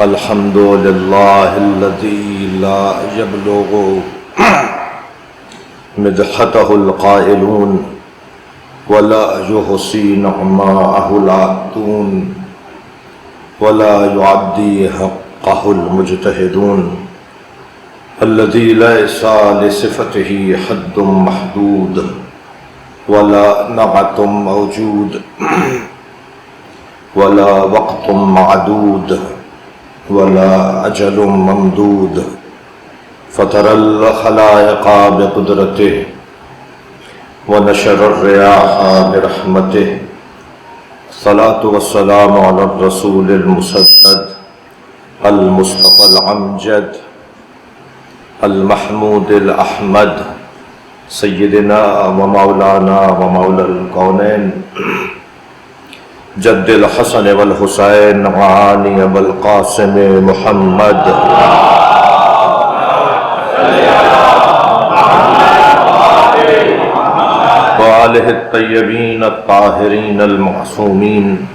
الحمد لله الذي لا يبلغ مدحته القائلون ولا يحصي نعماءه العادون ولا يعدي حقه المجتهدون الذي ليس لصفته حد محدود ولا نعت موجود ولا وقت معدود ولا أجل ممدود فطر الخلائق بقدرته ونشر الرياح برحمته الصلاة والسلام على الرسول المسدد المصطفى الأمجد المحمود الأحمد سيدنا ومولانا ومولى الكونين جد الحسن والحسين وعلي والقاسم محمد وآله الطيبين الطاهرين المعصومين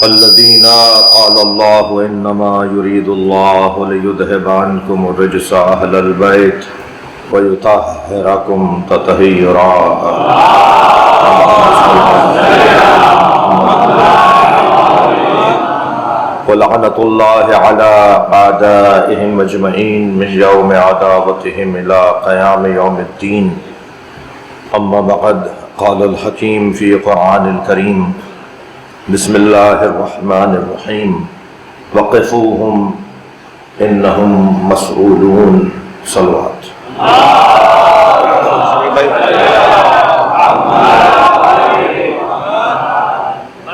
الذين قال الله إنما يريد الله ليذهب عنكم الرجس أهل البيت ويطهركم تطهيرا ولعنة الله على أعدائهم أجمعين من يوم عداوتهم إلى قيام يوم الدين. أما بعد، قال الحكيم في قرآن الكريم: بسم الله الرحمن الرحيم وقفوهم إنهم مسؤولون. صلوات.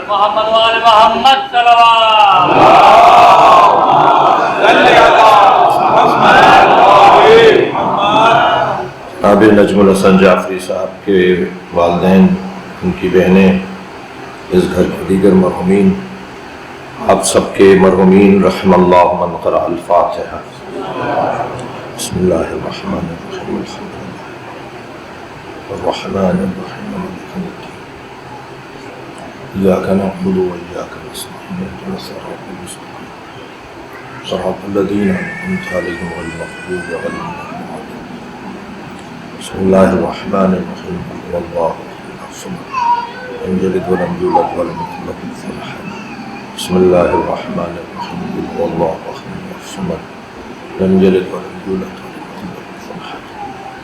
محمد وآل محمد صلوات. جناب نجم الحسن جعفری صاحب کے والدین، ان کی بہنیں، اس گھر کے دیگر مرحومین، آپ سب کے مرحومین رحم اللہ من قرأ الفاتحہ. بسم اللہ الرحمن الرحیم الحمد للہ الرحمن الرحیم مالک یوم الدین إياك نعبد وإياك نستعين اهدنا الصراط المستقيم صراط الذين أنعمت عليهم غير المغضوب عليهم ولا الضالين. بسم الله الرحمن الرحيم قل هو الله أحد الصمد لم يلد ولم يولد ولم يكن له كفوا أحد. بسم الله الرحمن الرحيم قل هو الله أحد الصمد لم يلد ولم يولد ولم يكن له كفوا أحد.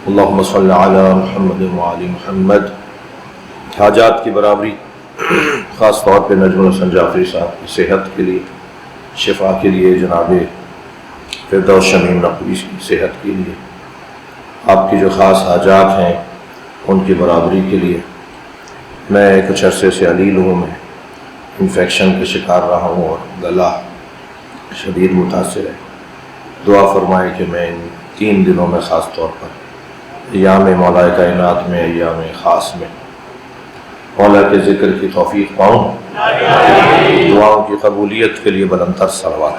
اللهم صل على محمد وعلى محمد. حاجات کی برابری خاص طور پہ نجم الحسن جعفری صاحب کی صحت کے لیے، شفا کے لیے، جناب فردوس شمیم نقوی کی صحت کے لیے، آپ کی جو خاص حاجات ہیں ان کی برابری کے لیے. میں کچھ عرصے سے علیل ہوں، میں انفیکشن کے شکار رہا ہوں اور گلا شدید متاثر ہے. دعا فرمائے کہ میں ان 3 دنوں میں خاص طور پر ایام مولا کائنات میں، ایام خاص میں مولا کے ذکر کی توفیق پاؤں. دعاؤں کی قبولیت کے لیے بلند تر صلوات.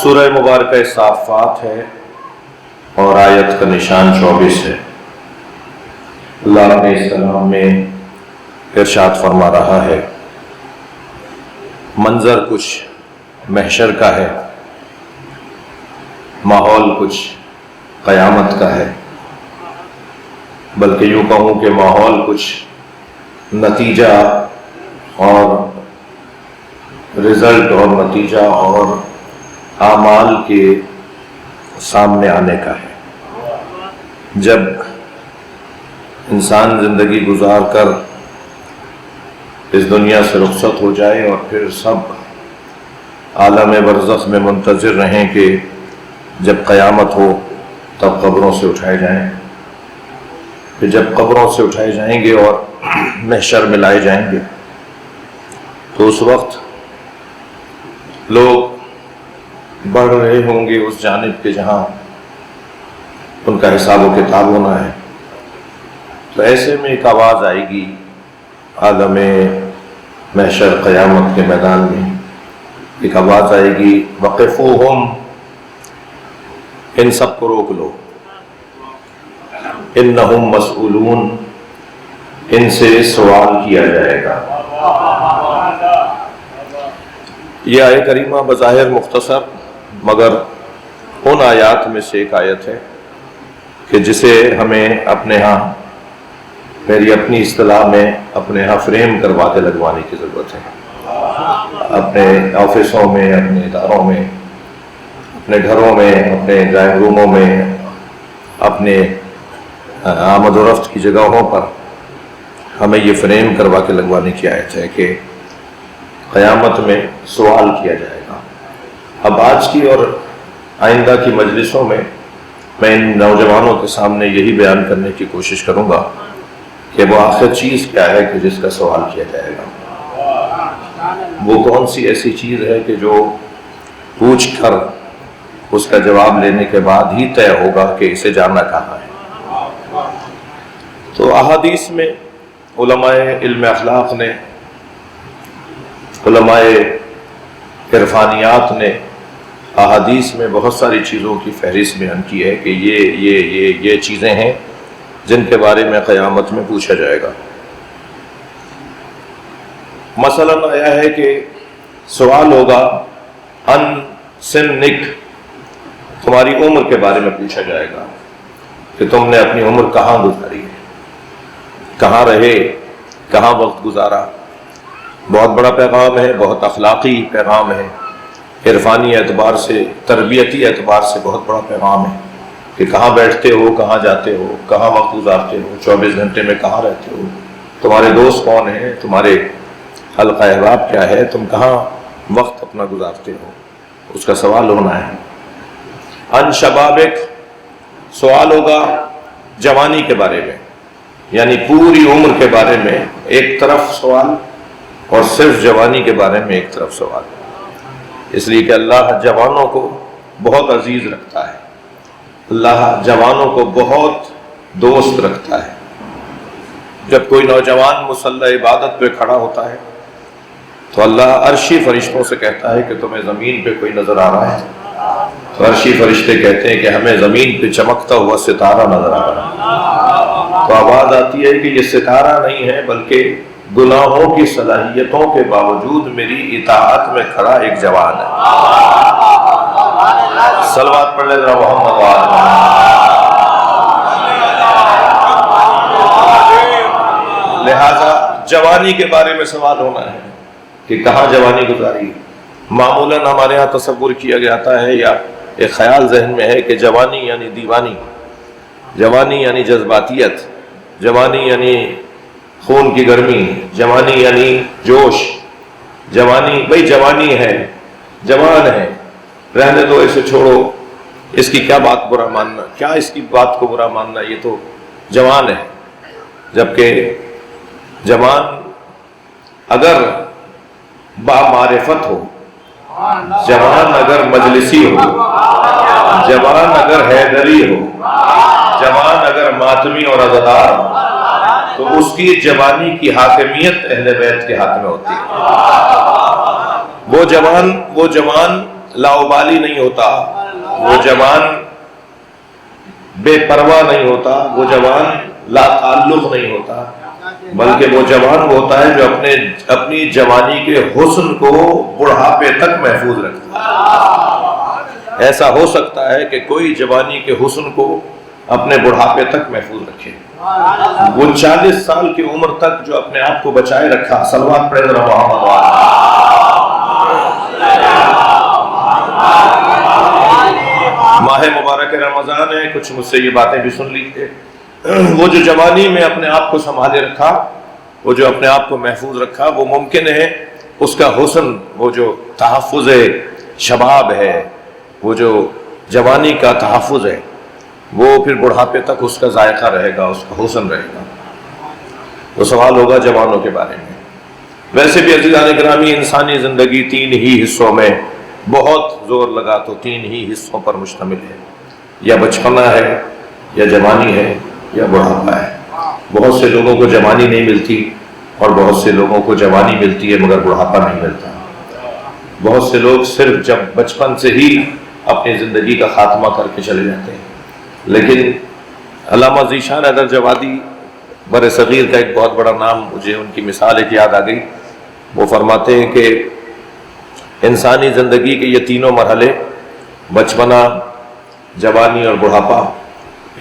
سورہ مبارکہ صافات ہے اور آیت کا نشان 24 ہے. اللہ اپنے اس کلام میں ارشاد فرما رہا ہے، منظر کچھ محشر کا ہے، ماحول کچھ قیامت کا ہے، بلکہ یوں کہوں کہ ماحول کچھ نتیجہ اور رزلٹ اور نتیجہ اور اعمال کے سامنے آنے کا ہے. جب انسان زندگی گزار کر اس دنیا سے رخصت ہو جائے اور پھر سب عالم برزخ میں منتظر رہیں کہ جب قیامت ہو تب قبروں سے اٹھائے جائیں، پھر جب قبروں سے اٹھائے جائیں گے اور محشر میں لائے جائیں گے، تو اس وقت لوگ بڑھ رہے ہوں گے اس جانب کے جہاں ان کا حساب و کتاب ہونا ہے. تو ایسے میں ایک آواز آئے گی عالم محشر قیامت کے میدان میں، ایک آواز آئے گی، وقفوہم، ان سب کو روک لو، انہم مسئولون، ان سے سوال کیا جائے گا۔ یہ آیت کریمہ بظاہر مختصر مگر ان آیات میں سے ایک آیت ہے کہ جسے ہمیں اپنے ہاں، میری اپنی اصطلاح میں اپنے ہاں فریم کروا کے لگوانے کی ضرورت ہے۔ اپنے آفسوں میں، اپنے اداروں میں، اپنے گھروں میں، اپنے ڈرائنگ روموں میں، اپنے آمد و رفت کی جگہوں پر ہمیں یہ فریم کروا کے لگوانے کی آیت ہے کہ قیامت میں سوال کیا جائے گا۔ اب آج کی اور آئندہ کی مجلسوں میں میں ان نوجوانوں کے سامنے یہی بیان کرنے کی کوشش کروں گا کہ وہ آخر چیز کیا ہے کہ جس کا سوال کیا جائے گا۔ وہ کون سی ایسی چیز ہے کہ جو پوچھ کر اس کا جواب لینے کے بعد ہی طے ہوگا کہ اسے جاننا کہاں ہے۔ تو احادیث میں علماء علم اخلاق نے، علماء عرفانیات نے احادیث میں بہت ساری چیزوں کی فہرست بیان کی ہے کہ یہ چیزیں ہیں جن کے بارے میں قیامت میں پوچھا جائے گا۔ مثلاً آیا ہے کہ سوال ہوگا ان سنک، تمہاری عمر کے بارے میں پوچھا جائے گا کہ تم نے اپنی عمر کہاں گزاری ہے، کہاں رہے، کہاں وقت گزارا۔ بہت بڑا پیغام ہے، بہت اخلاقی پیغام ہے، عرفانی اعتبار سے، تربیتی اعتبار سے بہت بڑا پیغام ہے کہ کہاں بیٹھتے ہو، کہاں جاتے ہو، کہاں وقت گزارتے ہو، 24 گھنٹے میں کہاں رہتے ہو، تمہارے دوست کون ہیں، تمہارے حلقہ احباب کیا ہے، تم کہاں وقت اپنا گزارتے ہو، اس کا سوال ہونا ہے۔ ان شبابک، سوال ہوگا جوانی کے بارے میں، یعنی پوری عمر کے بارے میں ایک طرف سوال، اور صرف جوانی کے بارے میں ایک طرف سوال، اس لیے کہ اللہ جوانوں کو بہت عزیز رکھتا ہے، اللہ جوانوں کو بہت دوست رکھتا ہے۔ جب کوئی نوجوان مصلی عبادت پہ کھڑا ہوتا ہے تو اللہ عرشی فرشتوں سے کہتا ہے کہ تمہیں زمین پہ کوئی نظر آ رہا ہے، تو عرشی فرشتے کہتے ہیں کہ ہمیں زمین پہ چمکتا ہوا ستارہ نظر آ رہا ہے۔ تو آواز آتی ہے کہ یہ ستارہ نہیں ہے بلکہ گناہوں کی صلاحیتوں کے باوجود میری اطاعت میں کھڑا ایک جوان ہے۔ صلوات پڑھ لیں ذرا محمد وآلہ۔ لہذا جوانی کے بارے میں سوال ہونا ہے کہ کہاں جوانی گزاری۔ معمولاً ہمارے ہاں تصور کیا جاتا ہے یا ایک خیال ذہن میں ہے کہ جوانی یعنی دیوانی، جوانی یعنی جذباتیت، جوانی یعنی خون کی گرمی، جوانی یعنی جوش، جوانی بھئی جوانی ہے، جوان ہے، رہنے دو اسے، چھوڑو، اس کی کیا بات برا ماننا، کیا اس کی بات کو برا ماننا، یہ تو جوان ہے۔ جبکہ جوان اگر بامعرفت ہو، جوان اگر مجلسی ہو، جوان اگر حیدری ہو، جوان اگر ماتمی اور عزادار ہو، تو اس کی جوانی کی حاکمیت اہل بیت کے ہاتھ میں ہوتی ہے۔ وہ جوان لاؤبالی نہیں ہوتا، وہ جوان بے پرواہ نہیں ہوتا، وہ جوان لا تعلق نہیں ہوتا، بلکہ وہ جوان ہوتا ہے جو اپنی جوانی کے حسن کو بڑھاپے تک محفوظ رکھتا ہے۔ ایسا ہو سکتا ہے کہ کوئی جوانی کے حسن کو اپنے بڑھاپے تک محفوظ رکھے، وہ 40 سال کی عمر تک جو اپنے آپ کو بچائے رکھا۔ صلوات پڑھیں ذرا محمد وآلہ۔ ماہ مبارک رمضان ہے، کچھ مجھ سے یہ باتیں بھی سن لیجیے۔ وہ جو جوانی میں اپنے آپ کو سنبھالے رکھا، وہ جو اپنے آپ کو محفوظ رکھا، وہ ممکن ہے اس کا حسن، وہ جو تحفظ شباب ہے، وہ جو جوانی کا تحفظ ہے، وہ پھر بڑھاپے تک اس کا ذائقہ رہے گا، اس کا حسن رہے گا۔ تو سوال ہوگا جوانوں کے بارے میں۔ ویسے بھی عزیزان گرامی، انسانی زندگی 3 ہی حصوں میں بہت زور لگا تو 3 ہی حصوں پر مشتمل ہے، یا بچپنا ہے، یا جوانی ہے، یا بڑھاپا ہے۔ بہت سے لوگوں کو جوانی نہیں ملتی اور بہت سے لوگوں کو جوانی ملتی ہے مگر بڑھاپا نہیں ملتا۔ بہت سے لوگ صرف جب بچپن سے ہی اپنی زندگی کا خاتمہ کر کے چلے جاتے ہیں، لیکن علامہ ذیشان حیدر جوادی بر صغیر کا ایک بہت بڑا نام، مجھے ان کی مثال ایک یاد آ گئی. وہ فرماتے ہیں کہ انسانی زندگی کے یہ تینوں مرحلے، بچپنا، جوانی اور بڑھاپا،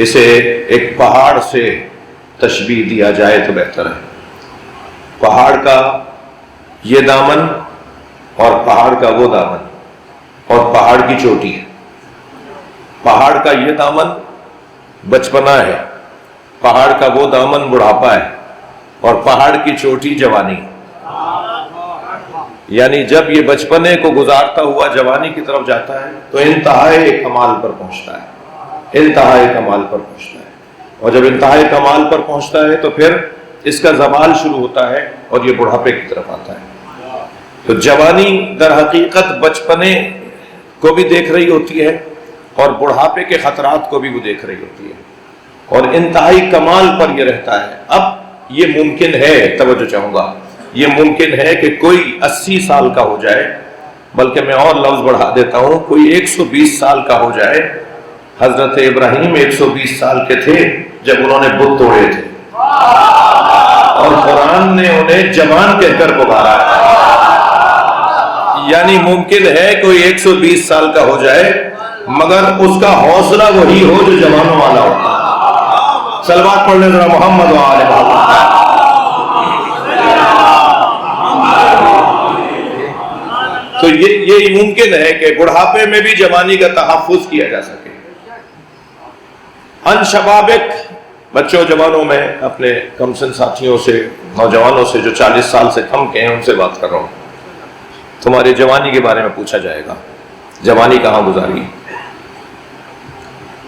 اسے ایک پہاڑ سے تشبیہ دیا جائے تو بہتر ہے. پہاڑ کا یہ دامن اور پہاڑ کا وہ دامن اور پہاڑ کی چوٹی ہے. پہاڑ کا یہ دامن بچپنا ہے، پہاڑ کا وہ دامن بڑھاپا ہے، اور پہاڑ کی چوٹی جوانی. یعنی جب یہ بچپنے کو گزارتا ہوا جوانی کی طرف جاتا ہے تو انتہائی کمال پر پہنچتا ہے، انتہائی کمال پر پہنچتا ہے. اور جب انتہائی کمال پر پہنچتا ہے تو پھر اس کا زوال شروع ہوتا ہے اور یہ بڑھاپے کی طرف آتا ہے. تو جوانی در حقیقت بچپنے کو بھی دیکھ رہی ہوتی ہے اور بڑھاپے کے خطرات کو بھی وہ دیکھ رہی ہوتی ہے، اور انتہائی کمال پر یہ رہتا ہے. اب یہ ممکن ہے، توجہ چاہوں گا، یہ ممکن ہے کہ کوئی 80 سال کا ہو جائے، بلکہ میں اور لفظ بڑھا دیتا ہوں، کوئی 120 سال کا ہو جائے. حضرت ابراہیم 120 سال کے تھے جب انہوں نے بت توڑے تھے، اور قرآن نے انہیں جوان کہہ کر پکارا ہے. یعنی ممکن ہے کوئی 120 سال کا ہو جائے مگر اس کا حوصلہ وہی ہو جو جوانوں والا ہوتا ہے. صلوات پڑھ لیں ذرا محمد و آل محمد. تو یہ ممکن ہے کہ بڑھاپے میں بھی جوانی کا تحفظ کیا جا سکے. ان شبابک، بچوں جوانوں میں اپنے کم سن ساتھیوں سے، نوجوانوں سے جو 40 سال سے کم کے ہیں ان سے بات کر رہا ہوں. تمہاری جوانی کے بارے میں پوچھا جائے گا، جوانی کہاں گزاری،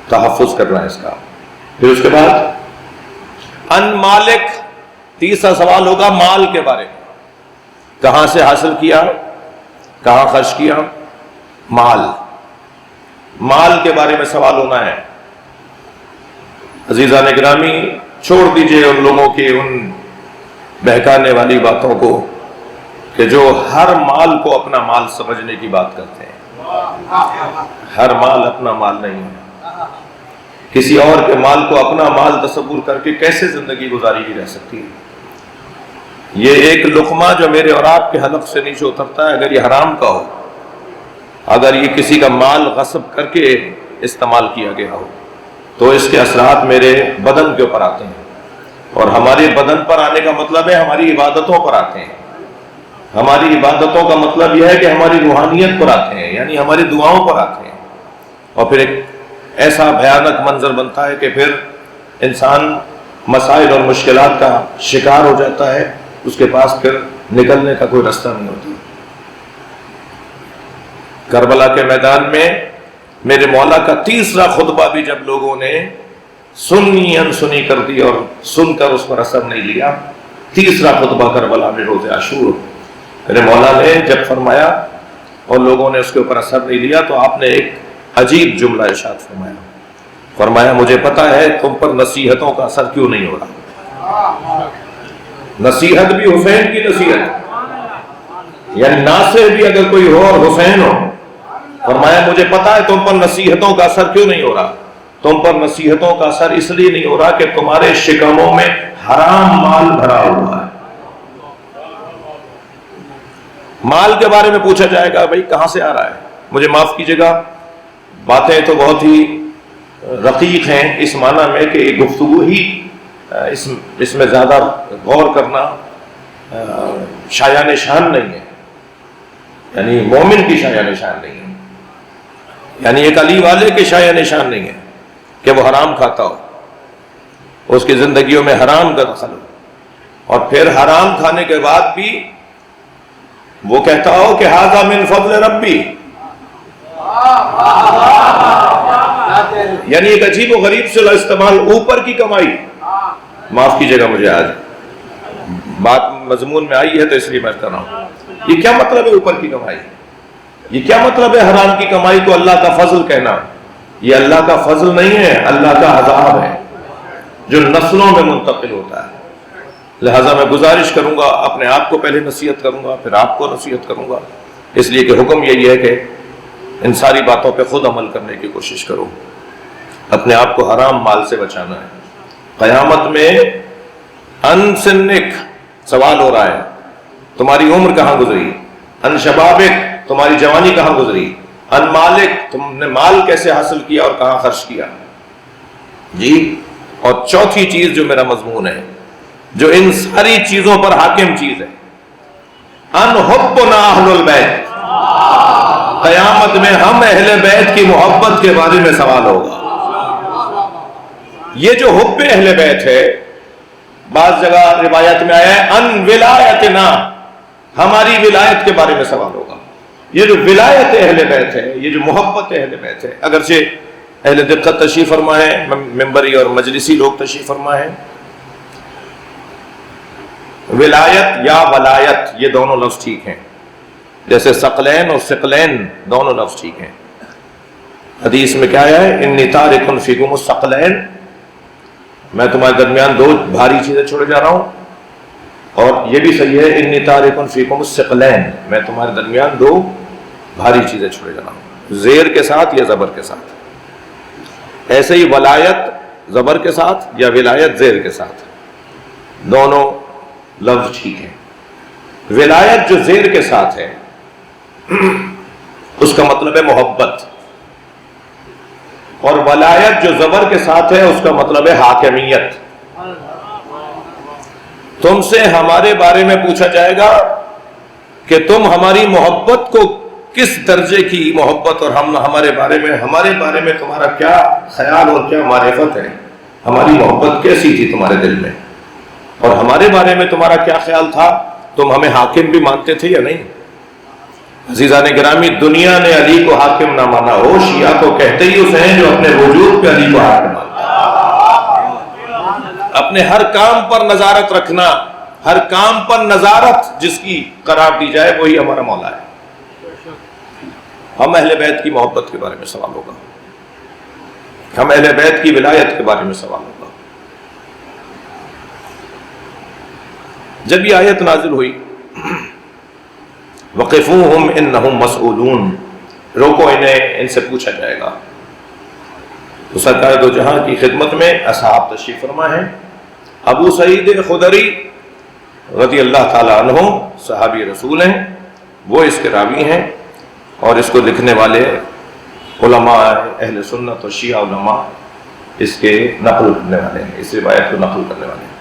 تحفظ کرنا ہے اس کا. پھر اس کے بعد ان مالک، تیسرا سوال ہوگا مال کے بارے میں. کہاں سے حاصل کیا، کہاں خرچ کیا؟ مال، مال کے بارے میں سوال ہونا ہے. عزیزان گرامی، چھوڑ دیجئے ان لوگوں کی ان بہکانے والی باتوں کو کہ جو ہر مال کو اپنا مال سمجھنے کی بات کرتے ہیں. ہر مال اپنا مال نہیں ہے. کسی اور کے مال کو اپنا مال تصور کر کے کیسے زندگی گزاری کی جا سکتی ہے؟ یہ ایک لقمہ جو میرے اور آپ کے حلق سے نیچے اترتا ہے، اگر یہ حرام کا ہو، اگر یہ کسی کا مال غصب کر کے استعمال کیا گیا ہو، تو اس کے اثرات میرے بدن کے اوپر آتے ہیں. اور ہمارے بدن پر آنے کا مطلب ہے ہماری عبادتوں پر آتے ہیں. ہماری عبادتوں کا مطلب یہ ہے کہ ہماری روحانیت پر آتے ہیں، یعنی ہماری دعاؤں پر آتے ہیں. اور پھر ایک ایسا بھیانک منظر بنتا ہے کہ پھر انسان مسائل اور مشکلات کا شکار ہو جاتا ہے، اس کے پاس پھر نکلنے کا کوئی راستہ نہیں ہوتا. کربلا کے میدان میں میرے مولا کا تیسرا خطبہ بھی جب لوگوں نے سنی انسنی کر دی اور سن کر اس پر اثر نہیں لیا، تیسرا خطبہ کربلا میں روز عاشور میرے مولا نے جب فرمایا اور لوگوں نے اس کے اوپر اثر نہیں لیا، تو آپ نے ایک عجیب جملہ ارشاد فرمایا مجھے پتا ہے تم پر نصیحتوں کا اثر کیوں نہیں ہو رہا. نصیحت بھی حسین کی نصیحت، یعنی ناصح بھی اگر کوئی ہو اور حسین ہو. فرمایا مجھے پتا ہے تم پر نصیحتوں کا اثر کیوں نہیں ہو رہا. تم پر نصیحتوں کا اثر اس لیے نہیں ہو رہا کہ تمہارے شکموں میں حرام مال بھرا ہوا ہے. مال کے بارے میں پوچھا جائے گا، بھائی کہاں سے آ رہا ہے؟ مجھے معاف کیجیے گا، باتیں تو بہت ہی رقیق ہیں اس معنی میں کہ گفتگو ہی اس میں زیادہ غور کرنا شایان شان نہیں ہے، یعنی مومن کی شایان شان نہیں ہے، یعنی ایک علی والے کے شایان شان نہیں ہے کہ وہ حرام کھاتا ہو، اس کی زندگیوں میں حرام کا دخل ہو، اور پھر حرام کھانے کے بعد بھی وہ کہتا ہو کہ ھذا من فضل ربی. یعنی ایک عجیب و غریب سے استعمال، اوپر کی کمائی. معاف کیجیے گا مجھے، آج بات مضمون میں آئی ہے تو اس لیے میں کر رہا ہوں. یہ کیا مطلب ہے اوپر کی کمائی؟ یہ کیا مطلب ہے حرام کی کمائی کو اللہ کا فضل کہنا؟ یہ اللہ کا فضل نہیں ہے، اللہ کا عذاب ہے جو نسلوں میں منتقل ہوتا ہے. لہٰذا میں گزارش کروں گا، اپنے آپ کو پہلے نصیحت کروں گا پھر آپ کو نصیحت کروں گا، اس لیے کہ حکم یہی ہے کہ ان ساری باتوں پہ خود عمل کرنے کی کوشش کرو. اپنے آپ کو حرام مال سے بچانا ہے. قیامت میں ان سنک سوال ہو رہا ہے تمہاری عمر کہاں گزری، ان شبابک تمہاری جوانی کہاں گزری، ان مالک تم نے مال کیسے حاصل کیا اور کہاں خرچ کیا جی۔ اور چوتھی چیز جو میرا مضمون ہے، جو ان ساری چیزوں پر حاکم چیز ہے، ان حبنا اہل البیت، قیامت میں ہم اہل بیت کی محبت کے بارے میں سوال ہوگا۔ یہ جو حب اہل بیت ہے، بعض جگہ روایت میں آیا ہے ان ولایتنا، ہماری ولایت کے بارے میں سوال ہوگا۔ یہ جو ولایت اہل بیت ہے، یہ جو محبت اہل بیت ہے، اگرچہ اہل دقت تشریف فرما ہے، ممبری اور مجلسی لوگ تشریف فرما ہے، ولایت یا ولایت یہ دونوں لفظ ٹھیک ہیں، جیسے ثقلین اور ثقلین دونوں لفظ ٹھیک ہیں۔ حدیث میں کیا ہے، انی تارک فیکم الثقلین، میں تمہارے درمیان دو بھاری چیزیں چھوڑے جا رہا ہوں، اور یہ بھی صحیح ہے انی تارک فیکم الثقلین، میں تمہارے درمیان دو بھاری چیزیں چھوڑے جا رہا ہوں، زیر کے ساتھ یا زبر کے ساتھ۔ ایسے ہی ولایت زبر کے ساتھ یا ولایت زیر کے ساتھ، دونوں لفظ ٹھیک ہیں۔ ولایت جو زیر کے ساتھ ہے اس کا مطلب ہے محبت، اور ولایت جو زبر کے ساتھ ہے اس کا مطلب ہے حاکمیت۔ تم سے ہمارے بارے میں پوچھا جائے گا کہ تم ہماری محبت کو کس درجے کی محبت، اور ہم ہمارے بارے میں تمہارا کیا خیال اور کیا معرفت ہے، ہماری محبت کیسی تھی تمہارے دل میں، اور ہمارے بارے میں تمہارا کیا خیال تھا، تم ہمیں حاکم بھی مانتے تھے یا نہیں۔ عزیزان گرامی، دنیا نے علی کو حاکم نہ مانا ہو، شیعہ تو کہتے ہی اسے ہیں جو اپنے وجود پہ علی کو حاکم مانتا ہے۔ اپنے ہر کام پر نظارت رکھنا، ہر کام پر نظارت جس کی قرار دی جائے وہی ہمارا مولا ہے۔ ہم اہل بیت کی محبت کے بارے میں سوال ہوگا، ہم اہل بیت کی ولایت کے بارے میں سوال ہوگا۔ جب یہ آیت نازل ہوئی وقفوہم انہم مسئولون، روکو انہیں، ان سے پوچھا جائے گا، تو سرکار دو جہاں کی خدمت میں اصحاب تشریف فرما ہیں۔ ابو سعید خدری رضی اللہ تعالیٰ عنہ صحابی رسول ہیں، وہ اس کے راوی ہیں، اور اس کو لکھنے والے علماء اہل سنت اور شیعہ علماء اس کے نقل کرنے والے ہیں، اس روایت کو نقل کرنے والے ہیں۔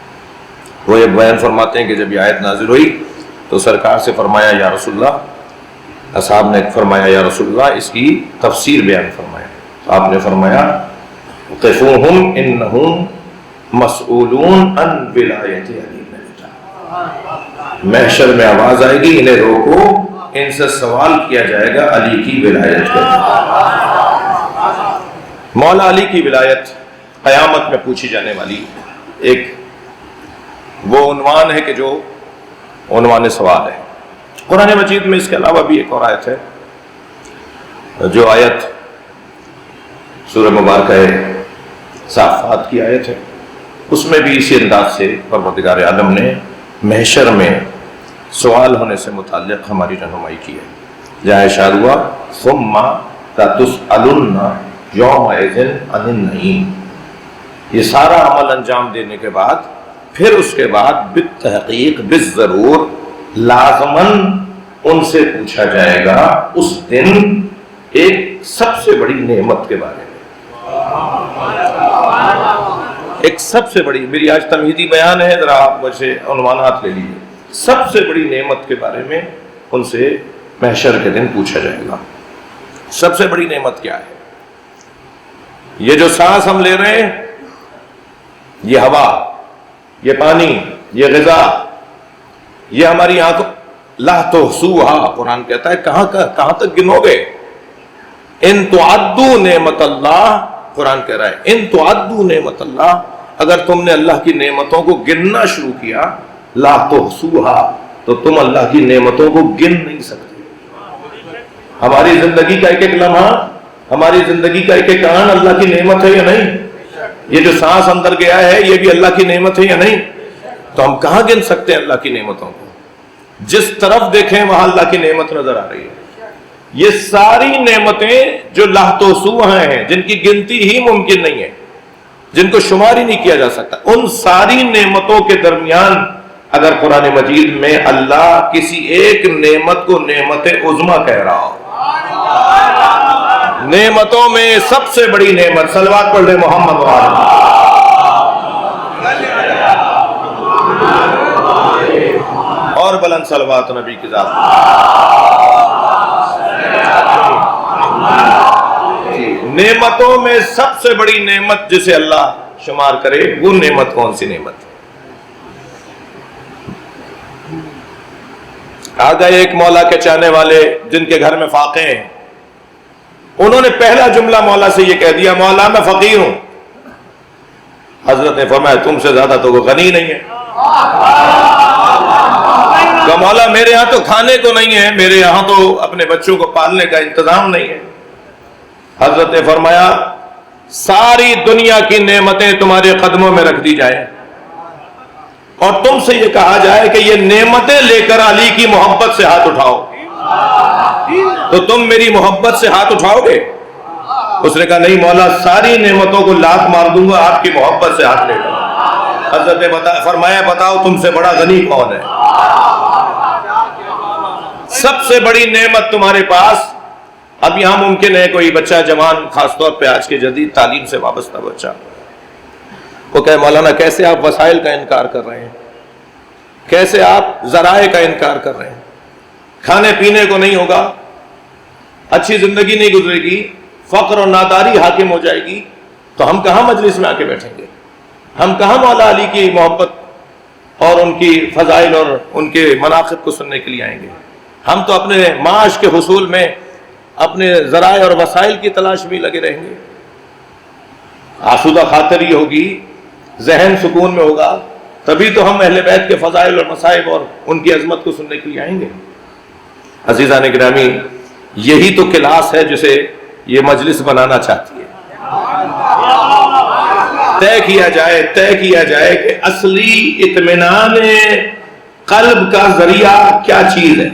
وہ یہ بیان فرماتے ہیں کہ جب یہ آیت نازل ہوئی تو سرکار سے فرمایا یا رسول اللہ، اصحاب نے فرمایا یا رسول اللہ، اس کی تفسیر بیان فرمایا۔ تو آپ نے فرمایا قفوہم انہم مسئولون عن ولایت علی بن ابی طالب، محشر میں آواز آئے گی انہیں روکو، ان سے سوال کیا جائے گا علی کی ولایت کے۔ مولا علی کی ولایت قیامت میں پوچھی جانے والی ایک وہ عنوان ہے کہ جو عنوان سوال ہے۔ قرآن مجید میں اس کے علاوہ بھی ایک اور آیت ہے، جو آیت سورہ مبارکہ صافات کی آیت ہے، اس میں بھی اسی انداز سے پروردگار عالم نے محشر میں سوال ہونے سے متعلق ہماری رہنمائی کی ہے، جہاں ارشاد ہوا ثم لتسألن یومئذ عن النعیم۔ یہ سارا عمل انجام دینے کے بعد پھر اس کے بعد بالتحقیق بالضرور لازماً ان سے پوچھا جائے گا اس دن ایک سب سے بڑی نعمت کے بارے میں۔ ایک سب سے بڑی، میری آج تمہیدی بیان ہے، ذرا آپ مجھے عنوانات لے لیجیے۔ سب سے بڑی نعمت کے بارے میں ان سے محشر کے دن پوچھا جائے گا۔ سب سے بڑی نعمت کیا ہے؟ یہ جو سانس ہم لے رہے ہیں، یہ ہوا، یہ پانی، یہ غذا، یہ ہماری آنکھوں، لا تحصوها، قرآن کہتا ہے کہاں تک گنو گے؟ ان تعدوا نعمت اللہ، قرآن کہہ رہا ہے ان تعدوا نعمت اللہ، اگر تم نے اللہ کی نعمتوں کو گننا شروع کیا، لا تحصوها، تو تم اللہ کی نعمتوں کو گن نہیں سکتے۔ ہماری زندگی کا ایک ایک لمحہ، ہماری زندگی کا ایک ایک آن اللہ کی نعمت ہے یا نہیں؟ یہ جو سانس اندر گیا ہے یہ بھی اللہ کی نعمت ہے یا نہیں؟ تو ہم کہاں گن سکتے ہیں اللہ کی نعمتوں کو؟ جس طرف دیکھیں وہاں اللہ کی نعمت نظر آ رہی ہے۔ یہ ساری نعمتیں جو لا تحصوها ہیں، جن کی گنتی ہی ممکن نہیں ہے، جن کو شمار ہی نہیں کیا جا سکتا. ان ساری نعمتوں کے درمیان اگر قرآن مجید میں اللہ کسی ایک نعمت کو نعمت عظمی کہہ رہا ہو، نعمتوں میں سب سے بڑی نعمت، صلوات پڑھ لے محمد وعلیہ، اور بلند صلوات نبی کی ذات. نعمتوں میں سب سے بڑی نعمت جسے اللہ شمار کرے وہ نعمت کون سی نعمت؟ آ گئے ایک مولا کے چاہنے والے جن کے گھر میں فاقے ہیں، انہوں نے پہلا جملہ مولا سے یہ کہہ دیا، مولا میں فقیر ہوں. حضرت نے فرمایا تم سے زیادہ تو وہ غنی نہیں ہے. کہ مولا میرے ہاں تو کھانے کو نہیں ہے، میرے یہاں تو اپنے بچوں کو پالنے کا انتظام نہیں ہے. حضرت نے فرمایا ساری دنیا کی نعمتیں تمہارے قدموں میں رکھ دی جائیں اور تم سے یہ کہا جائے کہ یہ نعمتیں لے کر علی کی محبت سے ہاتھ اٹھاؤ، تو تم میری محبت سے ہاتھ اٹھاؤ گے؟ اس نے کہا نہیں مولا، ساری نعمتوں کو لات مار دوں گا، آپ کی محبت سے ہاتھ لے کر. حضرت نے فرمایا بتاؤ تم سے بڑا غنی کون ہے؟ سب سے بڑی نعمت تمہارے پاس. اب یہاں ممکن ہے کوئی بچہ جوان، خاص طور پہ آج کے جدید تعلیم سے وابستہ بچہ، وہ کہے مولانا کیسے آپ وسائل کا انکار کر رہے ہیں، کیسے آپ ذرائع کا انکار کر رہے ہیں، کھانے پینے کو نہیں ہوگا، اچھی زندگی نہیں گزرے گی، فقر اور ناداری حاکم ہو جائے گی، تو ہم کہاں مجلس میں آ کے بیٹھیں گے؟ ہم کہاں مولا علی کی محبت اور ان کی فضائل اور ان کے مناقب کو سننے کے لیے آئیں گے؟ ہم تو اپنے معاش کے حصول میں اپنے ذرائع اور وسائل کی تلاش بھی لگے رہیں گے. آسودہ خاطری ہوگی، ذہن سکون میں ہوگا، تبھی تو ہم اہل بیت کے فضائل اور مصائب اور ان کی عظمت کو سننے کے لیے آئیں گے. عزیزان گرامی، یہی تو کلاس ہے جسے یہ مجلس بنانا چاہتی ہے. طے کیا جائے کہ اصلی اطمینان قلب کا ذریعہ کیا چیز ہے.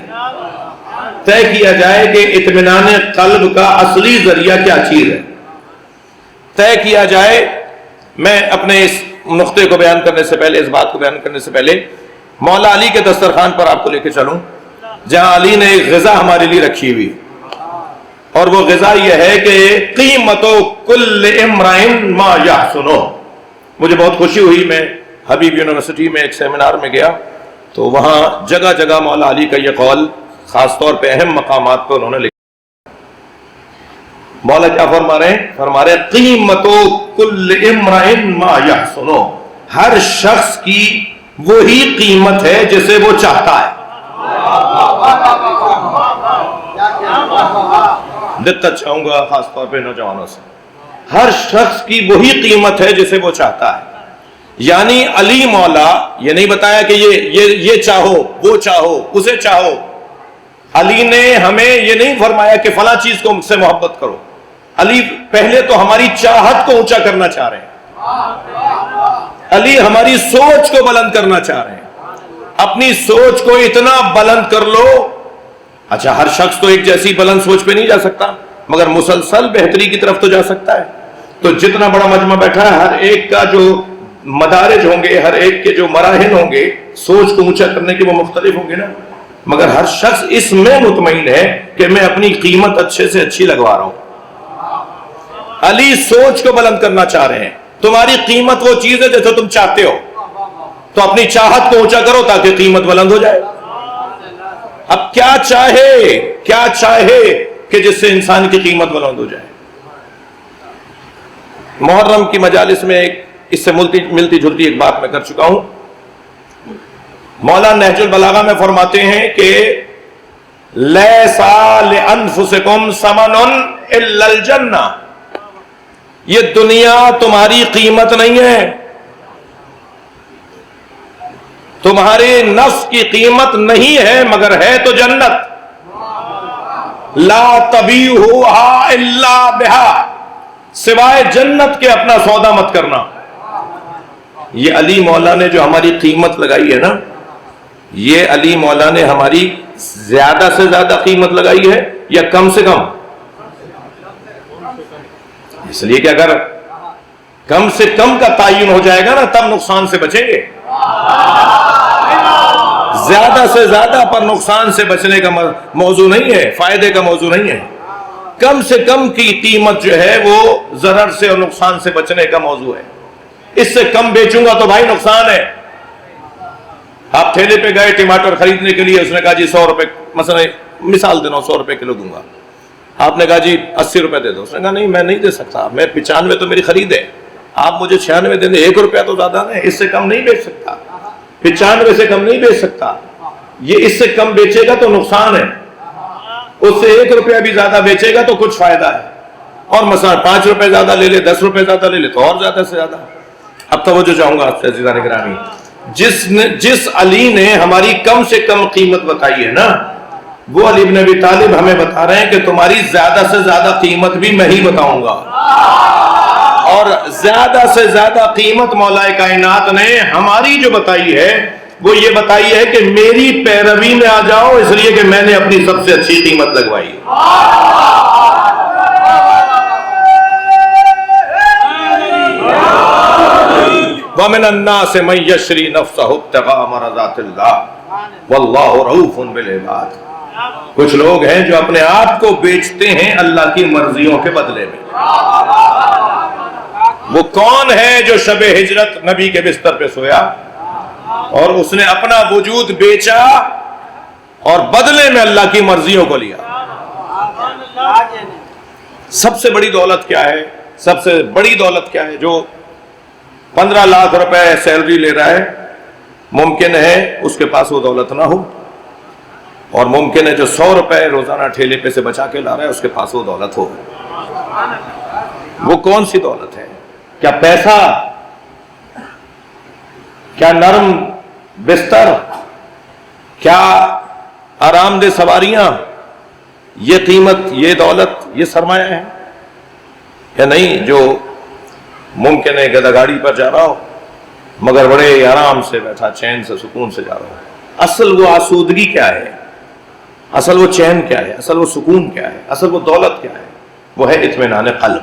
طے کیا جائے کہ اطمینان قلب کا اصلی ذریعہ کیا چیز ہے. طے کیا جائے. میں اپنے اس نقطے کو بیان کرنے سے پہلے، اس بات کو بیان کرنے سے پہلے، مولا علی کے دسترخوان پر آپ کو لے کے چلوں، جہاں علی نے ایک غذا ہمارے لیے رکھی ہوئی، اور وہ غذا یہ ہے کہ قیمت کل امرئ ما یحسنہ. مجھے بہت خوشی ہوئی، میں حبیب یونیورسٹی میں ایک سیمینار میں گیا تو وہاں جگہ جگہ مولا علی کا یہ قول خاص طور پہ اہم مقامات پر انہوں نے لکھا. مولا کیا فرما رہے ہیں؟ فرما رہے قیمت کل امرئ ما یحسنہ، ہر شخص کی وہی قیمت ہے جسے وہ چاہتا ہے. دقت چاہوں گا خاص طور پہ نوجوانوں سے، ہر شخص کی وہی قیمت ہے جسے وہ چاہتا ہے. یعنی علی مولا یہ نہیں بتایا کہ یہ چاہو، وہ چاہو، اسے چاہو. علی نے ہمیں یہ نہیں فرمایا کہ فلاں چیز کو مجھ سے محبت کرو. علی پہلے تو ہماری چاہت کو اونچا کرنا چاہ رہے ہیں. علی ہماری سوچ کو بلند کرنا چاہ رہے ہیں. اپنی سوچ کو اتنا بلند کر لو. اچھا، ہر شخص تو ایک جیسی بلند سوچ پہ نہیں جا سکتا، مگر مسلسل بہتری کی طرف تو جا سکتا ہے. تو جتنا بڑا مجمع بیٹھا ہے، ہر ایک کا جو مدارج ہوں گے، ہر ایک کے جو مراحل ہوں گے سوچ کو اونچا کرنے کے، وہ مختلف ہوں گے نا. مگر ہر شخص اس میں مطمئن ہے کہ میں اپنی قیمت اچھے سے اچھی لگوا رہا ہوں. علی سوچ کو بلند کرنا چاہ رہے ہیں. تمہاری قیمت وہ چیز ہے جیسے تم چاہتے ہو، تو اپنی چاہت کو اونچا کرو تاکہ قیمت بلند ہو جائے. اب کیا چاہے کہ جس سے انسان کی قیمت بلند ہو جائے. محرم کی مجالس میں اس سے ملتی جلتی ایک بات میں کر چکا ہوں. مولا نہج البلاغہ میں فرماتے ہیں کہ لیسا لانفسکم ثمن الا الجنہ، یہ دنیا تمہاری قیمت نہیں ہے، تمہارے نفس کی قیمت نہیں ہے، مگر ہے تو جنت. لا تبیعوها الا بها، سوائے جنت کے اپنا سودا مت کرنا. یہ علی مولا نے جو ہماری قیمت لگائی ہے نا، یہ علی مولا نے ہماری زیادہ سے زیادہ قیمت لگائی ہے یا کم سے کم؟ اس لیے کہ اگر کم سے کم کا تعین ہو جائے گا نا تب نقصان سے بچیں گے. زیادہ سے زیادہ پر نقصان سے بچنے کا موضوع نہیں ہے, فائدے کا موضوع نہیں ہے. کم سے کم کی قیمت جو ہے وہ ضرر سے اور نقصان سے بچنے کا موضوع ہے. اس سے کم بیچوں گا تو بھائی نقصان ہے. آپ ٹھیلے پہ گئے ٹماٹر خریدنے کے لیے, اس نے کہا جی 100 روپے, مثلا مثال دینا 100 روپے کلو دوں گا. آپ نے کہا جی 80 روپے دے دو. اس نے کہا نہیں میں نہیں دے سکتا, میں 95 تو میری خرید ہے, آپ مجھے 96 دے دیں, 1 روپیہ تو زیادہ ہے, اس سے کم نہیں بیچ سکتا, 95 سے کم نہیں بیچ سکتا. یہ اس سے کم بیچے گا تو نقصان ہے, اس سے 1 روپیہ بھی زیادہ بیچے گا تو کچھ فائدہ ہے. اور مثلا 5 روپے زیادہ لے لے, 10 روپے زیادہ لے لے تو اور زیادہ سے زیادہ. اب توجہ چاہوں گا آپ سے عزیزان گرامی, جس علی نے ہماری کم سے کم قیمت بتائی ہے نا, وہ علی بن ابی طالب ہمیں بتا رہے ہیں کہ تمہاری زیادہ سے زیادہ قیمت بھی میں ہی بتاؤں گا. اور زیادہ سے زیادہ قیمت مولا کائنات نے ہماری جو بتائی ہے وہ یہ بتائی ہے کہ میری پیروی میں آ جاؤ, اس لیے کہ میں نے اپنی سب سے اچھی قیمت لگوائی. وَمِنَ النَّاسِ مَن يَشْرِي نَفْسَهُ ابْتِغَاءَ مَرْضَاتِ اللَّهِ وَاللَّهُ رَءُوفٌ بِالْعِبَادِ. کچھ لوگ ہیں جو اپنے آپ کو بیچتے ہیں اللہ کی مرضیوں کے بدلے میں. وہ کون ہے جو شب ہجرت نبی کے بستر پہ سویا اور اس نے اپنا وجود بیچا اور بدلے میں اللہ کی مرضیوں کو لیا؟ سب سے بڑی دولت کیا ہے؟ سب سے بڑی دولت کیا ہے؟ جو 15 لاکھ روپے سیلری لے رہا ہے, ممکن ہے اس کے پاس وہ دولت نہ ہو, اور ممکن ہے جو 100 روپے روزانہ ٹھیلے پہ سے بچا کے لا رہا ہے اس کے پاس وہ دولت ہو. وہ کون سی دولت ہے؟ کیا پیسہ؟ کیا نرم بستر؟ کیا آرام دہ سواریاں؟ یہ قیمت, یہ دولت, یہ سرمایہ ہے یا نہیں؟ جو ممکن ہے گدھا گاڑی پر جا رہا ہو مگر بڑے آرام سے بیٹھا, چین سے, سکون سے جا رہا ہو. اصل وہ آسودگی کیا ہے؟ اصل وہ چین کیا ہے؟ اصل وہ سکون کیا ہے؟ اصل وہ دولت کیا ہے؟ وہ ہے اطمینان قلب.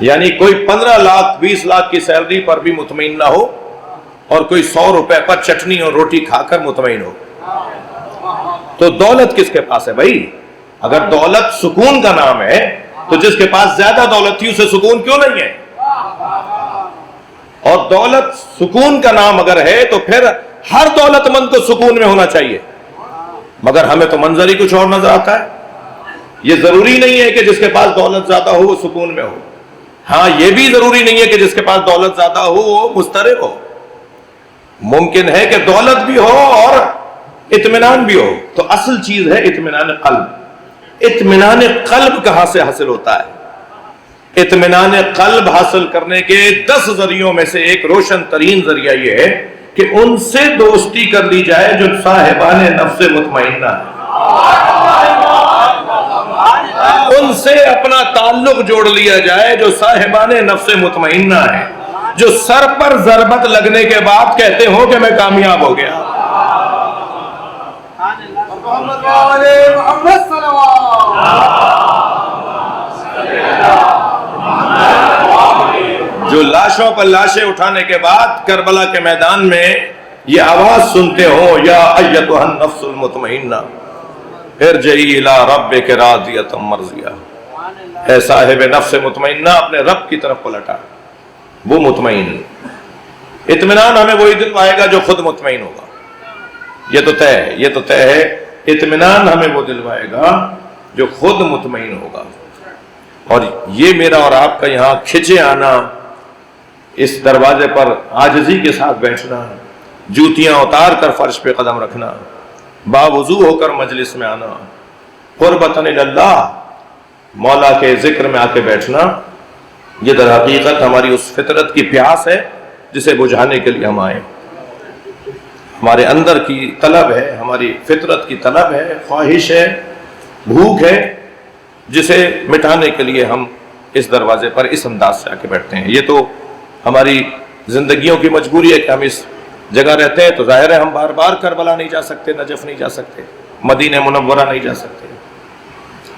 یعنی کوئی 15 لاکھ 20 لاکھ کی سیلری پر بھی مطمئن نہ ہو اور کوئی 100 روپے پر چٹنی اور روٹی کھا کر مطمئن ہو. تو دولت کس کے پاس ہے بھائی؟ اگر دولت سکون کا نام ہے تو جس کے پاس زیادہ دولت تھی اسے سکون کیوں نہیں ہے؟ اور دولت سکون کا نام اگر ہے تو پھر ہر دولت مند کو سکون میں ہونا چاہیے. مگر ہمیں تو منظر ہی کچھ اور نظر آتا ہے. یہ ضروری نہیں ہے کہ جس کے پاس دولت زیادہ ہو وہ سکون میں ہو. ہاں یہ بھی ضروری نہیں ہے کہ جس کے پاس دولت زیادہ ہو وہ مضطرب ہو. ممکن ہے کہ دولت بھی ہو اور اطمینان بھی ہو. تو اصل چیز ہے اطمینان قلب. اطمینان قلب کہاں سے حاصل ہوتا ہے؟ اطمینان قلب حاصل کرنے کے 10 ذریعوں میں سے ایک روشن ترین ذریعہ یہ ہے کہ ان سے دوستی کر لی جائے جو صاحبان نفس مطمئنہ ہے. ان سے اپنا تعلق جوڑ لیا جائے جو صاحبان نفس مطمئنہ ہے, جو سر پر ضربت لگنے کے بعد کہتے ہو کہ میں کامیاب ہو گیا. جو لاشوں پر لاشیں اٹھانے کے بعد کربلا کے میدان میں یہ آواز سنتے ہو, یا ایتھا النفس المطمئنہ ارجعی الی ربک راضیۃ مرضیہ, اے صاحب نفس مطمئنہ اپنے رب کی طرف پلٹا. وہ مطمئن, اطمینان ہمیں وہی دلوائے گا جو خود مطمئن ہوگا. یہ تو طے ہے, یہ تو طے ہے. اطمینان ہمیں وہ دلوائے گا جو خود مطمئن ہوگا. اور یہ میرا اور آپ کا یہاں کھچے آنا, اس دروازے پر عاجزی کے ساتھ بیٹھنا, جوتیاں اتار کر فرش پہ قدم رکھنا, باوضو ہو کر مجلس میں آنا, قربتاً اللہ مولا کے ذکر میں آ کے بیٹھنا, یہ در حقیقت ہماری اس فطرت کی پیاس ہے جسے بجھانے کے لیے ہم آئے. ہمارے اندر کی طلب ہے, ہماری فطرت کی طلب ہے, خواہش ہے, بھوک ہے, جسے مٹانے کے لیے ہم اس دروازے پر اس انداز سے آ کے بیٹھتے ہیں. یہ تو ہماری زندگیوں کی مجبوری ہے کہ ہم اس جگہ رہتے ہیں, تو ظاہر ہے ہم بار بار کربلا نہیں جا سکتے, نجف نہیں جا سکتے, مدینہ منورہ نہیں جا سکتے,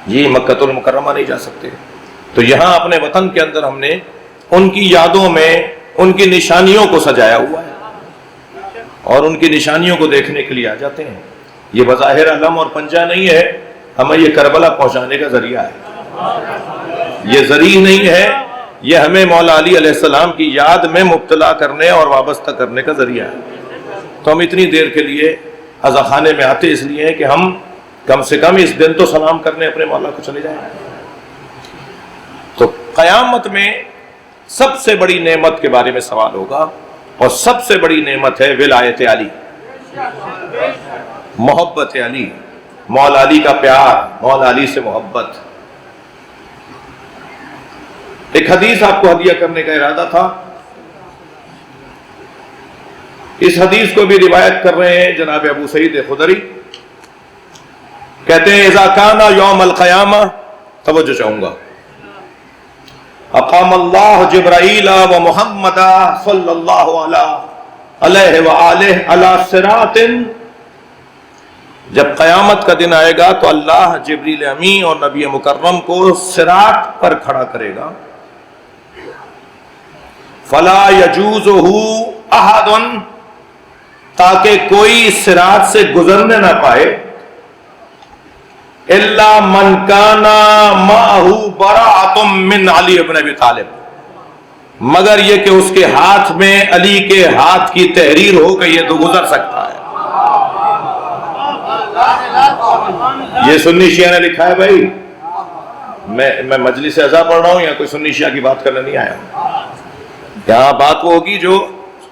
جی مکہ المکرمہ نہیں جا سکتے, تو یہاں اپنے وطن کے اندر ہم نے ان کی یادوں میں ان کی نشانیوں کو سجایا ہوا ہے اور ان کی نشانیوں کو دیکھنے کے لیے آ جاتے ہیں. یہ بظاہر علم اور پنجہ نہیں ہے، ہمیں یہ کربلا پہنچانے کا ذریعہ ہے، یہ ذریعہ نہیں ہے، یہ ہمیں مولا علی علیہ السلام کی یاد میں مبتلا کرنے اور وابستہ کرنے کا ذریعہ ہے. تو ہم اتنی دیر کے لیے عزا خانے میں آتے اس لیے ہیں کہ ہم کم سے کم اس دن تو سلام کرنے اپنے مولا کو چلے جائیں. تو قیامت میں سب سے بڑی نعمت کے بارے میں سوال ہوگا، اور سب سے بڑی نعمت ہے ولایت علی، محبت علی، مولا علی کا پیار، مولا علی سے محبت. ایک حدیث آپ کو ہدیہ کرنے کا ارادہ تھا، اس حدیث کو بھی روایت کر رہے ہیں جناب ابو سعید خدری، کہتے ہیں اذا کان یوم القیامہ، توجہ چاہوں گا، اقام اللہ جبرائیل و محمد صلی اللہ علیہ وآلہ علی صراط. جب قیامت کا دن آئے گا تو اللہ جبریل امین اور نبی مکرم کو صراط پر کھڑا کرے گا. فلا یجوزہ احد، تاکہ کوئی صراط سے گزرنے نہ پائے، الا من کان معہ براۃ من علی ابن ابی طالب، مگر یہ کہ اس کے ہاتھ میں علی کے ہاتھ کی تحریر ہو کہ یہ تو گزر سکتا ہے. یہ سنی شیعہ نے لکھا ہے. بھائی میں مجلس اعزا پڑھ رہا ہوں یا کوئی سنی شیعہ کی بات کرنے نہیں آیا ہوں. یہاں بات وہ ہوگی جو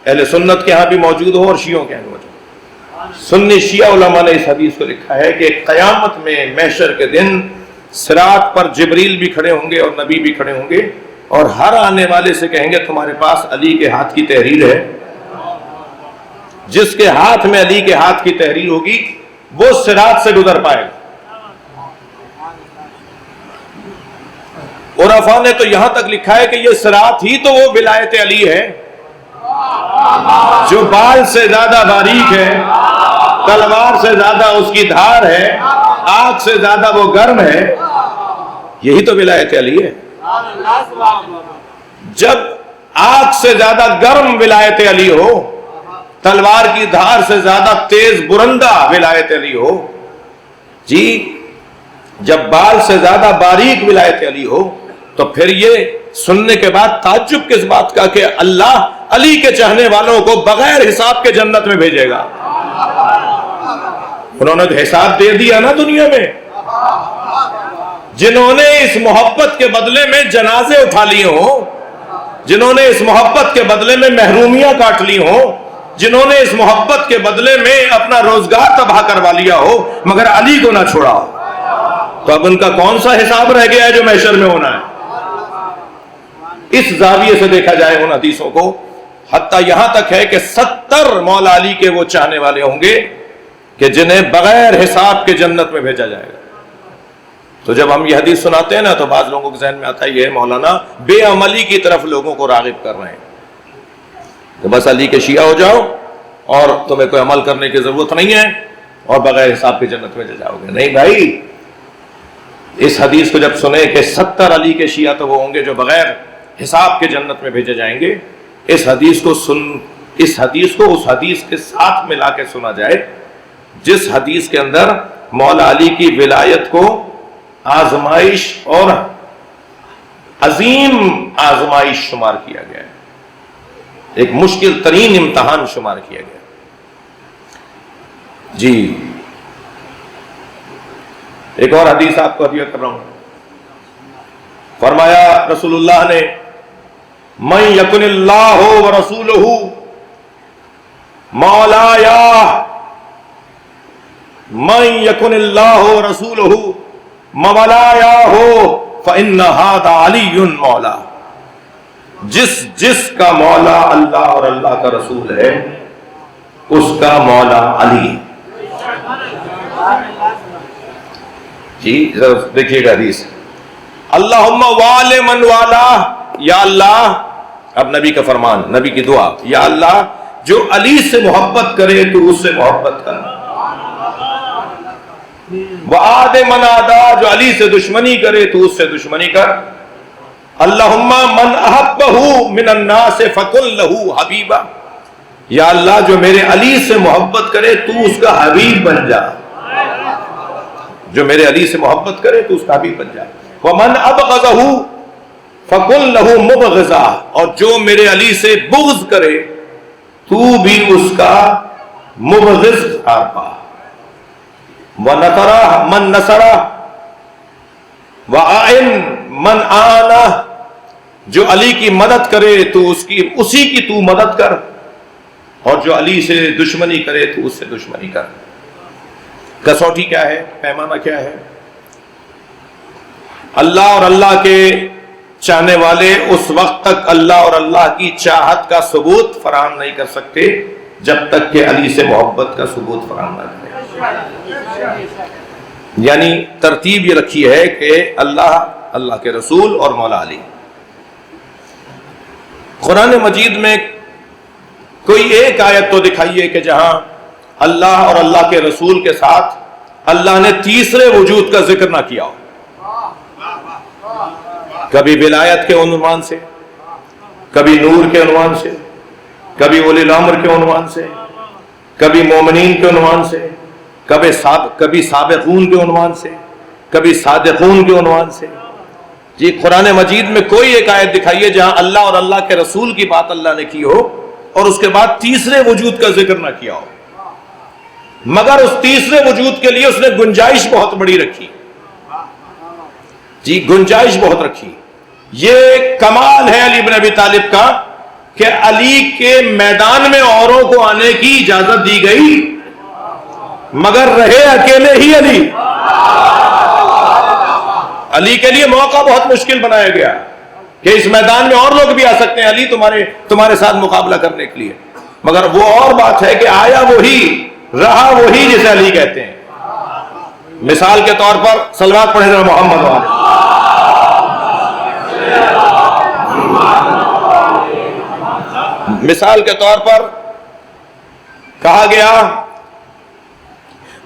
اہل سنت کے ہاں بھی موجود ہو اور شیعوں کے ہاں بھی موجود. سنی شیعہ علماء نے اس حدیث کو لکھا ہے کہ قیامت میں محشر کے دن صراط پر جبریل بھی کھڑے ہوں گے اور نبی بھی کھڑے ہوں گے، اور ہر آنے والے سے کہیں گے تمہارے پاس علی کے ہاتھ کی تحریر ہے. جس کے ہاتھ میں علی کے ہاتھ کی تحریر ہوگی وہ صراط سے گزر پائے گا. عرفاء نے تو یہاں تک لکھا ہے کہ یہ صراط ہی تو وہ ولایت علی ہے جو بال سے زیادہ باریک ہے، تلوار سے زیادہ اس کی دھار ہے، آگ سے زیادہ وہ گرم ہے. یہی تو ولایت علی ہے. جب آگ سے زیادہ گرم ولایت علی ہو، تلوار کی دھار سے زیادہ تیز برندہ ولایت علی ہو، جی جب بال سے زیادہ باریک ولایت علی ہو، تو پھر یہ سننے کے بعد تعجب کس بات کا کہ اللہ علی کے چاہنے والوں کو بغیر حساب کے جنت میں بھیجے گا. انہوں نے حساب دے دیا نا دنیا میں. جنہوں نے اس محبت کے بدلے میں جنازے اٹھا لیے ہوں، جنہوں نے اس محبت کے بدلے میں محرومیاں کاٹ لی ہوں، جنہوں نے اس محبت کے بدلے میں اپنا روزگار تباہ کروا لیا ہو مگر علی کو نہ چھوڑا ہو، تو اب ان کا کون سا حساب رہ گیا ہے جو محشر میں ہونا ہے. اس زاویے سے دیکھا جائے ان حدیثوں کو، حتیٰ یہاں تک ہے کہ 70 مولا علی کے وہ چاہنے والے ہوں گے کہ جنہیں بغیر حساب کے جنت میں بھیجا جائے گا. تو جب ہم یہ حدیث سناتے ہیں نا تو بعض لوگوں کے ذہن میں آتا ہے یہ مولانا بے عملی کی طرف لوگوں کو راغب کر رہے ہیں کہ بس علی کے شیعہ ہو جاؤ اور تمہیں کوئی عمل کرنے کی ضرورت نہیں ہے اور بغیر حساب کے جنت میں جاؤ گے. نہیں بھائی، اس حدیث کو جب سنے کہ 70 علی کے شیعہ تو وہ ہوں گے جو بغیر حساب کے جنت میں بھیجے جائیں گے، اس حدیث کو اس حدیث کے ساتھ ملا کے سنا جائے جس حدیث کے اندر مولا علی کی ولایت کو آزمائش اور عظیم آزمائش شمار کیا گیا ہے، ایک مشکل ترین امتحان شمار کیا گیا. جی ایک اور حدیث آپ کو ہدیہ کر رہا ہوں. فرمایا رسول اللہ نے من یکن اللہ ورسولہ مولایا، من یکن اللہ ورسولہ مولایا فإن ھذا علی مولا. جس کا مولا اللہ اور اللہ کا رسول ہے اس کا مولا علی. جی دیکھیے گا حدیث، اللہم وال من والا، یا اللہ، اب نبی کا فرمان، نبی کی دعا، یا اللہ جو علی سے محبت کرے تو اس سے محبت کر، وعاد من عادا، جو علی سے دشمنی کرے تو اس سے دشمنی کر، اللہم من احبہ من الناس فکن لہو حبیبا، یا اللہ جو میرے علی سے محبت کرے تو اس کا حبیب بن جا، جو میرے علی سے محبت کرے تو اس کا حبیب بن جا۔ ومن ابغضہ فکن لہو مبغضا، اور جو میرے علی سے بغض کرے تو بھی اس کا مبغض ٹھہر پا۔ وَنَصَرَ مَن نَصَرَ وَأَعِنْ مَنْ آنَ، جو علی کی مدد کرے تو اسی کی تو مدد کر، اور جو علی سے دشمنی کرے تو اس سے دشمنی کر۔ کسوٹی کیا ہے، پیمانہ کیا ہے؟ اللہ اور اللہ کے چاہنے والے اس وقت تک اللہ اور اللہ کی چاہت کا ثبوت فراہم نہیں کر سکتے جب تک کہ علی سے محبت کا ثبوت فراہم نہ کرے۔ یعنی ترتیب یہ رکھی ہے کہ اللہ، اللہ کے رسول اور مولا علی۔ قرآن مجید میں کوئی ایک آیت تو دکھائیے کہ جہاں اللہ اور اللہ کے رسول کے ساتھ اللہ نے تیسرے وجود کا ذکر نہ کیا ہو، کبھی ولایت کے عنوان سے، کبھی نور کے عنوان سے، کبھی اولی الامر کے عنوان سے، کبھی مومنین کے عنوان سے، کبھی سابقون کے عنوان سے، کبھی صادقون کے عنوان سے۔ جی قرآن مجید میں کوئی ایک آیت دکھائیے جہاں اللہ اور اللہ کے رسول کی بات اللہ نے کی ہو اور اس کے بعد تیسرے وجود کا ذکر نہ کیا ہو، مگر اس تیسرے وجود کے لیے اس نے گنجائش بہت بڑی رکھی۔ جی گنجائش بہت رکھی۔ یہ کمال ہے علی بن ابی طالب کا کہ علی کے میدان میں اوروں کو آنے کی اجازت دی گئی مگر رہے اکیلے ہی علی۔ علی کے لیے موقع بہت مشکل بنایا گیا کہ اس میدان میں اور لوگ بھی آ سکتے ہیں علی تمہارے ساتھ مقابلہ کرنے کے لیے، مگر وہ اور بات ہے کہ آیا وہی رہا وہی جسے علی کہتے ہیں۔ مثال کے طور پر صلوات پڑھیں ذرا محمد والے۔ مثال کے طور پر کہا گیا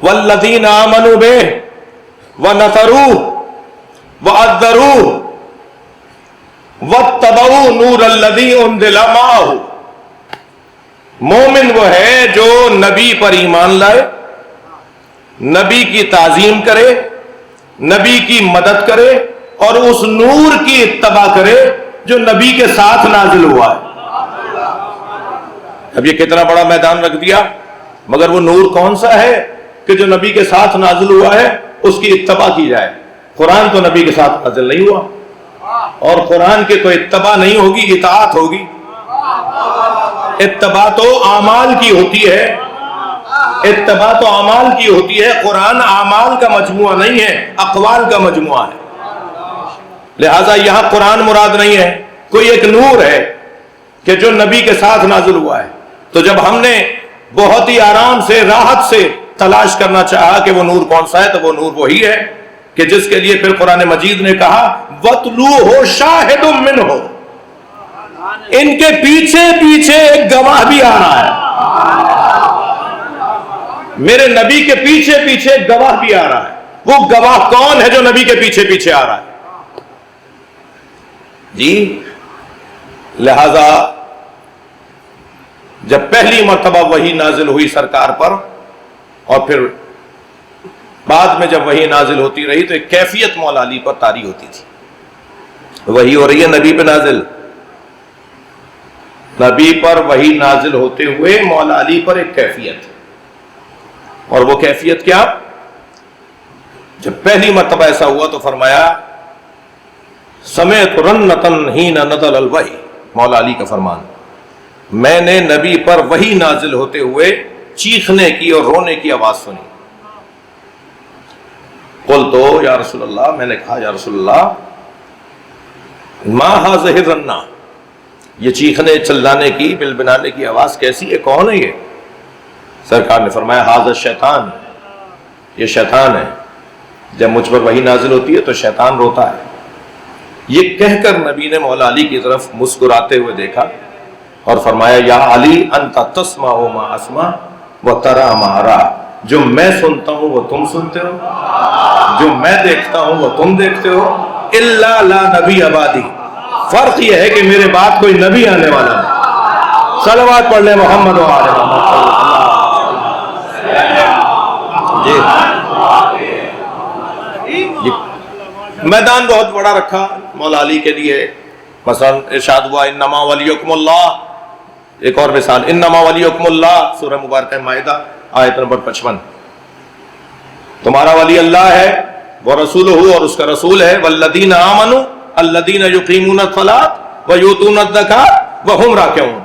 والذین آمنوا بہ ونصروہ وعذروہ واتبعوا نور الذی انزل معہ، مومن وہ ہے جو نبی پر ایمان لائے، نبی کی تعظیم کرے، نبی کی مدد کرے اور اس نور کی اتباع کرے جو نبی کے ساتھ نازل ہوا ہے۔ اب یہ کتنا بڑا میدان رکھ دیا، مگر وہ نور کون سا ہے کہ جو نبی کے ساتھ نازل ہوا ہے اس کی اتباع کی جائے۔ قرآن تو نبی کے ساتھ نازل نہیں ہوا، اور قرآن کے تو اتباع نہیں ہوگی، اطاعت ہوگی۔ اتباع تو اعمال کی ہوتی ہے، اتباع تو اعمال کی ہوتی ہے۔ قرآن اعمال کا مجموعہ نہیں ہے، اقوال کا مجموعہ ہے۔ لہٰذا یہاں قرآن مراد نہیں ہے، کوئی ایک نور ہے کہ جو نبی کے ساتھ نازل ہوا ہے۔ تو جب ہم نے بہت ہی آرام سے، راحت سے تلاش کرنا چاہا کہ وہ نور کون سا ہے، تو وہ نور وہی ہے کہ جس کے لیے پھر قرآن مجید نے کہا وَاتْلُوهُ شَاهِدٌ مِّنْهُ، ان کے پیچھے پیچھے ایک گواہ بھی آ رہا ہے، میرے نبی کے پیچھے پیچھے ایک گواہ بھی آ رہا ہے۔ وہ گواہ کون ہے جو نبی کے پیچھے پیچھے آ رہا ہے؟ جی لہذا جب پہلی مرتبہ وحی نازل ہوئی سرکار پر، اور پھر بعد میں جب وحی نازل ہوتی رہی، تو ایک کیفیت مولا علی پر طاری ہوتی تھی۔ وحی ہو رہی ہے نبی پہ نازل، نبی پر وحی نازل ہوتے ہوئے مولا علی پر ایک کیفیت، اور وہ کیفیت کیا؟ جب پہلی مرتبہ ایسا ہوا تو فرمایا سمعت رنتن حین نزل الوحی، مولا علی کا فرمان، میں نے نبی پر وحی نازل ہوتے ہوئے چیخنے کی اور رونے کی آواز سنی۔ قلت یا رسول اللہ، میں نے کہا یا رسول اللہ ما ھذہ الرنہ، یہ چیخنے چلانے کی بلبلانے کی آواز کیسی ہے، کون ہے یہ؟ سرکار نے فرمایا ھذا الشیطان، یہ شیطان ہے، جب مجھ پر وحی نازل ہوتی ہے تو شیطان روتا ہے۔ یہ کہہ کر نبی نے مولا علی کی طرف مسکراتے ہوئے دیکھا اور فرمایا یا علی انت تسمع ما اسمع وترى ما ارى، جو میں سنتا ہوں وہ تم سنتے ہو، جو میں دیکھتا ہوں وہ تم دیکھتے ہو، الا لا نبی بعدی، فرق یہ ہے کہ میرے بعد کوئی نبی آنے والا ہے. صلوات پڑھ لیں محمد و آل محمد. جی میدان بہت بڑا رکھا مولا علی کے لیے. مثلا ارشاد ہوا انما ولیکم اللہ. ایک اور مثال انما ولیکم اللہ، سورہ مبارکہ مائدہ آیت نمبر 55. تمہارا ولی اللہ ہے، وہ رسول ہو اور اس کا رسول ہے. والذین آمنوا الذین یقیمون الصلاۃ ویؤتون الزکاۃ وہم راکعون.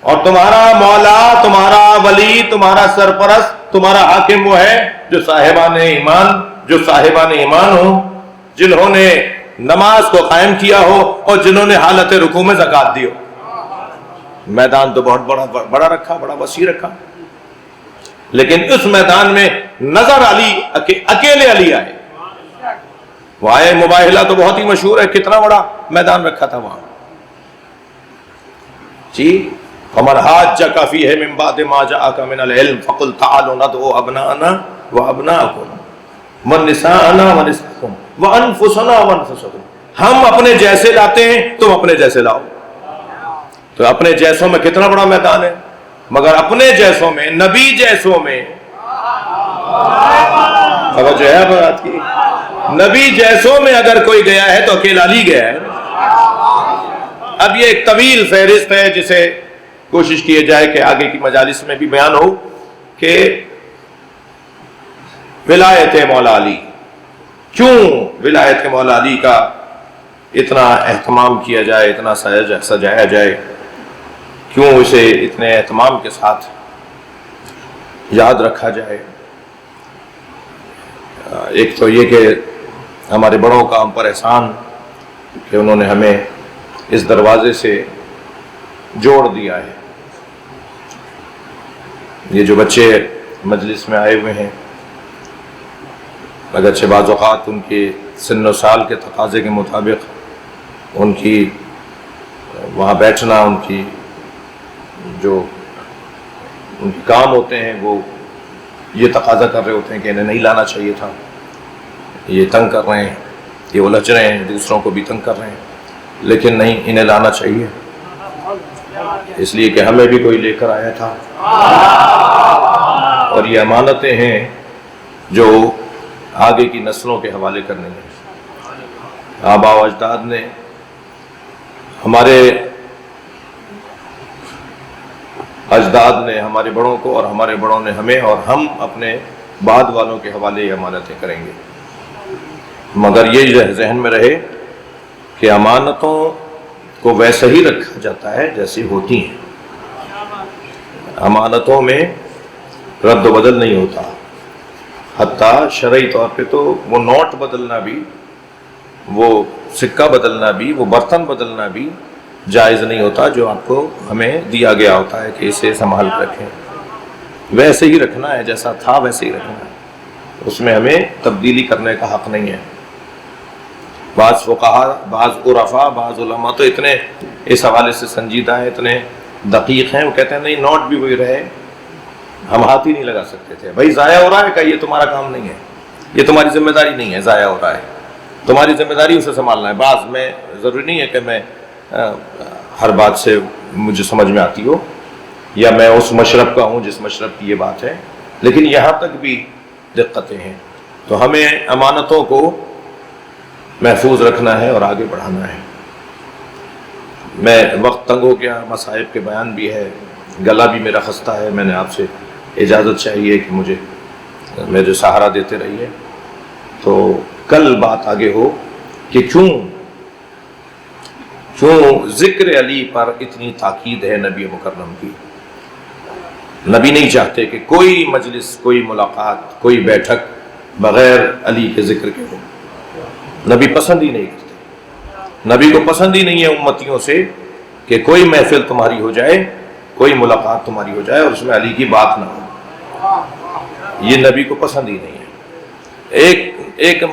اور تمہارا مولا، تمہارا ولی، تمہارا سرپرست، تمہارا حاکم وہ ہے جو صاحبان ایمان ہو، جنہوں نے نماز کو قائم کیا ہو اور جنہوں نے حالت رکوع میں زکوٰۃ دی ہو. میدان تو بہت بڑا رکھا، بڑا وسیع رکھا. لیکن اس میدان میں نظر علی اکیلے علی آئے. وہ آئے، مباہلہ تو بہت ہی مشہور ہے، کتنا بڑا میدان رکھا تھا وہاں. جی فمن حاجک فیہ من بعد ما جاءک من العلم فقل تعالوا ندعو ابناءنا وابناءکم ونساءنا ونساءکم وانفسنا وانفسکم. ہم اپنے جیسے لاتے ہیں، تم اپنے جیسے لاؤ. تو اپنے جیسوں میں کتنا بڑا میدان ہے، مگر اپنے جیسوں میں، نبی جیسوں میں، توجہ ہے بات کی، نبی جیسوں میں اگر کوئی گیا ہے تو اکیلا علی گیا ہے. اب یہ ایک طویل فہرست ہے جسے کوشش کیے جائے کہ آگے کی مجالس میں بھی بیان ہو کہ ولایت مولا علی، کیوں ولایت مولا علی کا اتنا اہتمام کیا جائے، اتنا سجایا جائے، کیوں اسے اتنے اہتمام کے ساتھ یاد رکھا جائے. ایک تو یہ کہ ہمارے بڑوں کا ہم پر احسان کہ انہوں نے ہمیں اس دروازے سے جوڑ دیا ہے. یہ جو بچے مجلس میں آئے ہوئے ہیں، اگرچہ بعض اوقات ان کے سن و سال کے تقاضے کے مطابق ان کی وہاں بیٹھنا، ان کی جو ان کے کام ہوتے ہیں وہ یہ تقاضا کر رہے ہوتے ہیں کہ انہیں نہیں لانا چاہیے تھا، یہ تنگ کر رہے ہیں، یہ الجھ رہے ہیں، دوسروں کو بھی تنگ کر رہے ہیں، لیکن نہیں، انہیں لانا چاہیے اس لیے کہ ہمیں بھی کوئی لے کر آیا تھا. اور یہ امانتیں ہیں جو آگے کی نسلوں کے حوالے کرنے ہیں. آبا و اجداد نے، ہمارے اجداد نے ہمارے بڑوں کو، اور ہمارے بڑوں نے ہمیں، اور ہم اپنے بعد والوں کے حوالے یہ امانتیں کریں گے. مگر یہ ذہن میں رہے کہ امانتوں کو ویسے ہی رکھا جاتا ہے جیسی ہوتی ہیں. امانتوں میں رد و بدل نہیں ہوتا. حتیٰ شرعی طور پہ تو وہ نوٹ بدلنا بھی، وہ سکہ بدلنا بھی، وہ برتن بدلنا بھی جائز نہیں ہوتا. جو آپ کو ہمیں دیا گیا ہوتا ہے کہ اسے سنبھال کر رکھیں، ویسے ہی رکھنا ہے، جیسا تھا ویسے ہی رکھنا ہے. اس میں ہمیں تبدیلی کرنے کا حق نہیں ہے. بعض فقہا، بعض عرفا، بعض علماء تو اتنے اس حوالے سے سنجیدہ ہیں، اتنے دقیق ہیں، وہ کہتے ہیں نہیں، نوٹ بھی وہی رہے، ہم ہاتھ ہی نہیں لگا سکتے تھے. بھائی ضائع ہو رہا ہے، کہ یہ تمہارا کام نہیں ہے، یہ تمہاری ذمہ داری نہیں ہے. ضائع ہو رہا ہے، تمہاری ذمہ داری اسے سنبھالنا ہے. بعض میں ضروری نہیں ہے کہ میں ہر بات سے مجھے سمجھ میں آتی ہو، یا میں اس مشرب کا ہوں جس مشرب کی یہ بات ہے، لیکن یہاں تک بھی دقتیں ہیں. تو ہمیں امانتوں کو محفوظ رکھنا ہے اور آگے بڑھانا ہے. میں وقت تنگ ہو گیا، مصائب کے بیان بھی ہے، گلا بھی میرا خستہ ہے. میں نے آپ سے اجازت چاہیے کہ مجھے سہارا دیتے رہیے. تو کل بات آگے ہو کہ کیوں ذکر علی پر اتنی تاکید ہے نبی مکرم کی. نبی نہیں چاہتے کہ کوئی مجلس، کوئی ملاقات، کوئی بیٹھک بغیر علی کے ذکر کے ہو. نبی پسند ہی نہیں کرتے. نبی کو پسند ہی نہیں ہے امتیوں سے کہ کوئی محفل تمہاری ہو جائے، کوئی ملاقات تمہاری ہو جائے اور اس میں علی کی بات نہ ہو. یہ نبی کو پسند ہی نہیں ہے. ایک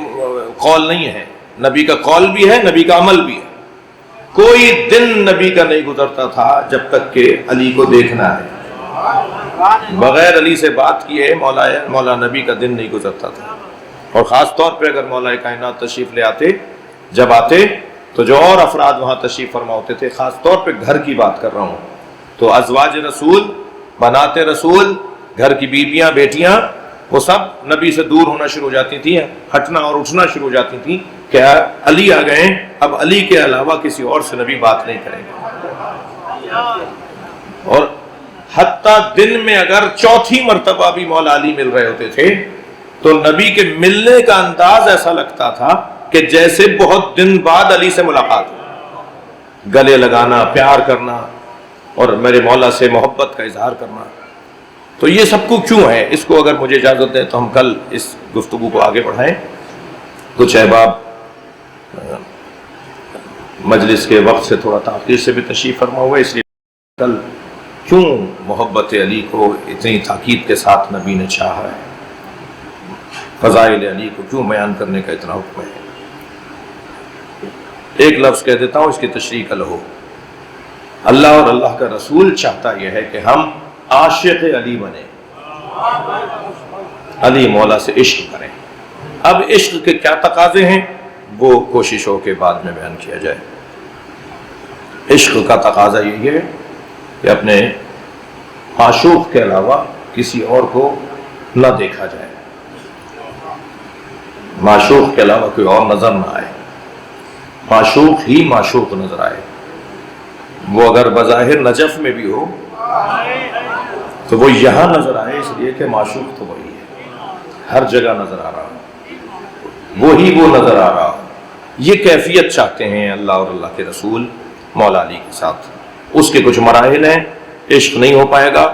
قول نہیں ہے، نبی کا قول بھی ہے، نبی کا عمل بھی ہے. کوئی دن نبی کا نہیں گزرتا تھا جب تک کہ علی کو دیکھنا ہے. بغیر علی سے بات کیے مولا نبی کا دن نہیں گزرتا تھا. اور خاص طور پہ اگر مولا کائنات تشریف لے آتے، جب آتے تو جو اور افراد وہاں تشریف فرما ہوتے تھے، خاص طور پہ گھر کی بات کر رہا ہوں، تو ازواج رسول، بنات رسول، گھر کی بیویاں، بیٹیاں، وہ سب نبی سے دور ہونا شروع ہو جاتی تھیں، ہٹنا اور اٹھنا شروع ہو جاتی تھیں کہ علی آ گئے، اب علی کے علاوہ کسی اور سے نبی بات نہیں کریں گے۔ اور حتیٰ دن میں اگر چوتھی مرتبہ بھی مولا علی مل رہے ہوتے تھے تو نبی کے ملنے کا انداز ایسا لگتا تھا کہ جیسے بہت دن بعد علی سے ملاقات ہو، گلے لگانا، پیار کرنا اور میرے مولا سے محبت کا اظہار کرنا۔ تو یہ سب کو کیوں ہے؟ اس کو اگر مجھے اجازت دیں تو ہم کل اس گفتگو کو آگے بڑھائیں۔ کچھ احباب مجلس کے وقت سے تھوڑا تاخیر سے بھی تشریف فرما ہوا ہے، اس لیے کل کیوں محبت علی کو اتنی تاکید کے ساتھ نبی نے چاہا ہے، فضائل علی کو کیوں بیان کرنے کا اتنا حکم ہے۔ ایک لفظ کہہ دیتا ہوں، اس کی تشریح کل ہو۔ اللہ اور اللہ کا رسول چاہتا یہ ہے کہ ہم عاشق علی بنیں، علی مولا سے عشق کریں۔ اب عشق کے کیا تقاضے ہیں وہ کوشش ہو کے بعد میں بیان کیا جائے۔ عشق کا تقاضا یہی ہے کہ اپنے معشوق کے علاوہ کسی اور کو نہ دیکھا جائے، معشوق کے علاوہ کوئی اور نظر نہ آئے، معشوق ہی معشوق نظر آئے۔ وہ اگر بظاہر نجف میں بھی ہو تو وہ یہاں نظر آئے، اس لیے کہ معشوق تو وہی ہے، ہر جگہ نظر آ رہا، وہی وہ نظر آ رہا۔ یہ کیفیت چاہتے ہیں اللہ اور اللہ کے رسول مولا علی کے ساتھ۔ اس کے کچھ مراحل ہیں، عشق نہیں ہو پائے گا۔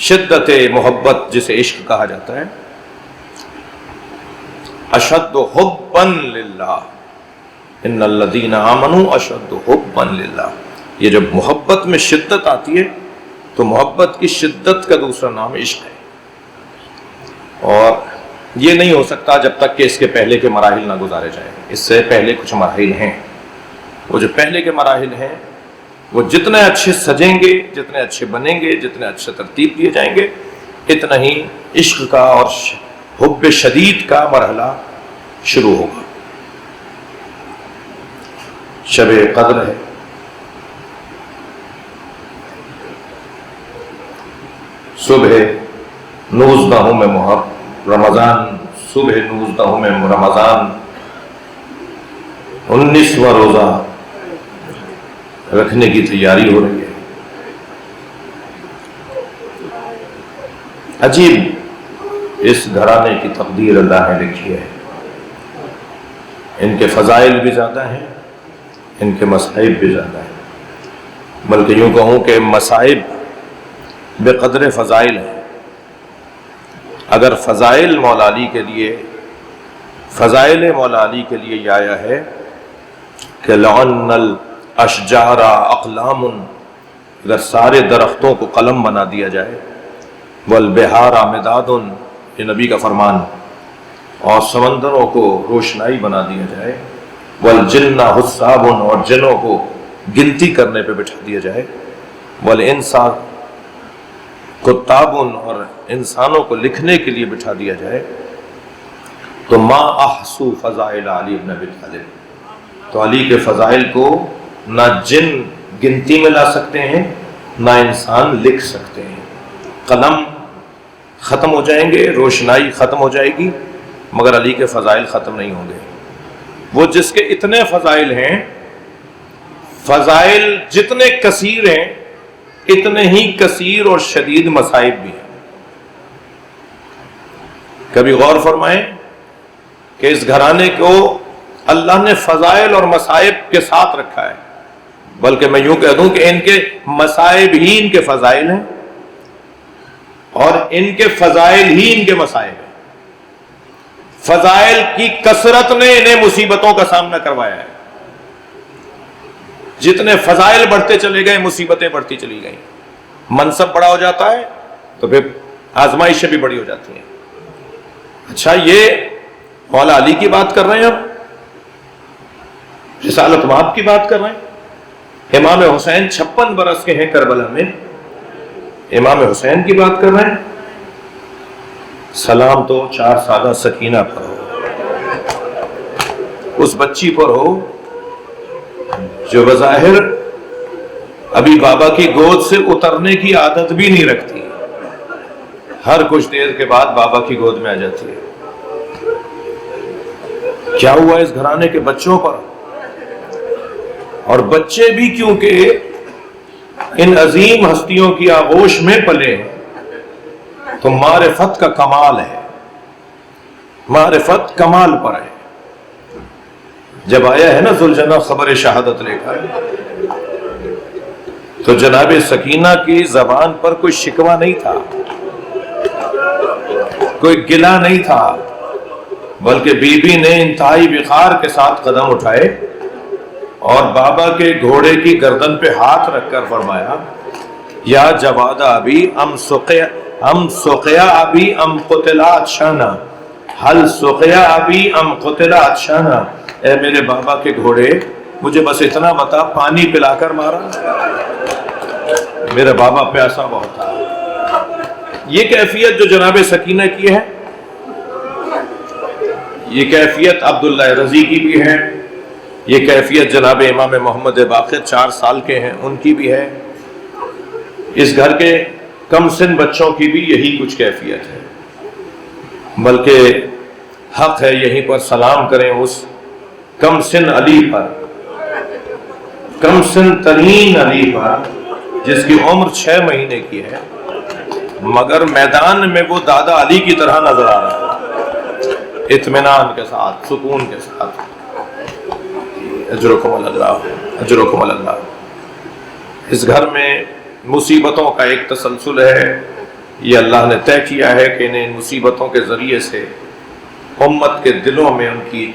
شدت محبت جسے عشق کہا جاتا ہے، اشد حبا للہ، ان الذین آمنوا اشد حبا للہ۔ یہ جب محبت میں شدت آتی ہے تو محبت کی شدت کا دوسرا نام عشق ہے، اور یہ نہیں ہو سکتا جب تک کہ اس کے پہلے کے مراحل نہ گزارے جائیں۔ اس سے پہلے کچھ مراحل ہیں، وہ جو پہلے کے مراحل ہیں وہ جتنے اچھے سجیں گے، جتنے اچھے بنیں گے، جتنے اچھے ترتیب دیے جائیں گے، اتنا ہی عشق کا اور حب شدید کا مرحلہ شروع ہوگا۔ شب قدر ہے، صبح 19 میں رمضان، صبح 19 میں رمضان، 19واں روزہ رکھنے کی تیاری ہو رہی ہے۔ عجیب اس گھرانے کی تقدیر اللہ نے لکھی ہے۔ ان کے فضائل بھی زیادہ ہیں، ان کے مصائب بھی زیادہ ہیں، بلکہ یوں کہوں کہ مصائب بے قدر فضائل ہیں۔ اگر فضائل مولا علی کے لیے، فضائل مولا علی کے لیے یہ آیا ہے کہ لعن الاشجار اقلام، اگر سارے درختوں کو قلم بنا دیا جائے، والبحار مداد، یہ نبی کا فرمان، اور سمندروں کو روشنائی بنا دیا جائے، والجن حساب، اور جنوں کو گنتی کرنے پہ بٹھا دیا جائے، والانسان کتاب، اور انسانوں کو لکھنے کے لیے بٹھا دیا جائے، تو ما احسو فضائل علی بن ابی طالب، تو علی کے فضائل کو نہ جن گنتی میں لا سکتے ہیں، نہ انسان لکھ سکتے ہیں۔ قلم ختم ہو جائیں گے، روشنائی ختم ہو جائے گی، مگر علی کے فضائل ختم نہیں ہوں گے۔ وہ جس کے اتنے فضائل ہیں، فضائل جتنے کثیر ہیں اتنے ہی کثیر اور شدید مصائب بھی ہیں۔ کبھی غور فرمائیں کہ اس گھرانے کو اللہ نے فضائل اور مصائب کے ساتھ رکھا ہے، بلکہ میں یوں کہہ دوں کہ ان کے مصائب ہی ان کے فضائل ہیں، اور ان کے فضائل ہی ان کے مصائب ہیں۔ فضائل کی کثرت نے انہیں مصیبتوں کا سامنا کروایا ہے۔ جتنے فضائل بڑھتے چلے گئے، مصیبتیں بڑھتی چلی گئیں۔ منصب بڑا ہو جاتا ہے تو پھر آزمائشیں بھی بڑی ہو جاتی ہیں۔ اچھا، یہ مولا علی کی بات کر رہے ہیں، اب رسالت مآب کی بات کر رہے ہیں۔ امام حسین 56 برس کے ہیں کربلا میں، امام حسین کی بات کر رہے ہیں۔ سلام تو 4 سالہ سکینہ پر ہو، اس بچی پر ہو جو بظاہر ابھی بابا کی گود سے اترنے کی عادت بھی نہیں رکھتی، ہر کچھ دیر کے بعد بابا کی گود میں آ جاتی ہے۔ کیا ہوا اس گھرانے کے بچوں پر؟ اور بچے بھی کیونکہ ان عظیم ہستیوں کی آغوش میں پلے ہیں تو معرفت کا کمال ہے، معرفت کمال پر ہے۔ جب آیا ہے نا ذوالجناح خبر شہادت لے کر، تو جناب سکینہ کی زبان پر کوئی شکوہ نہیں تھا، کوئی گلہ نہیں تھا، بلکہ بی بی نے انتہائی وقار کے ساتھ قدم اٹھائے اور بابا کے گھوڑے کی گردن پہ ہاتھ رکھ کر فرمایا، یا جواد ابی ام سقیا ابی ام قتلات شانا، حل سقیا ابی ام قتلات شانا، اے میرے بابا کے گھوڑے مجھے بس اتنا بتا، پانی پلا کر مارا؟ میرا بابا پیاسا بہت تھا۔ یہ کیفیت جو جناب سکینہ کی ہے، یہ کیفیت عبداللہ رضی کی بھی ہے، یہ کیفیت جناب امام محمد باقر 4 سال کے ہیں ان کی بھی ہے، اس گھر کے کم سن بچوں کی بھی یہی کچھ کیفیت ہے۔ بلکہ حق ہے یہیں پر سلام کریں اس کم سن علی پر، کم سن ترین علی پر، جس کی عمر 6 مہینے کی ہے، مگر میدان میں وہ دادا علی کی طرح نظر آ رہا ہے، اطمینان کے ساتھ، سکون کے ساتھ۔ اجرکم اللہ، اجرکم اللہ۔ اس گھر میں مصیبتوں کا ایک تسلسل ہے، یہ اللہ نے طے کیا ہے کہ انہیں مصیبتوں کے ذریعے سے امت کے دلوں میں ان کی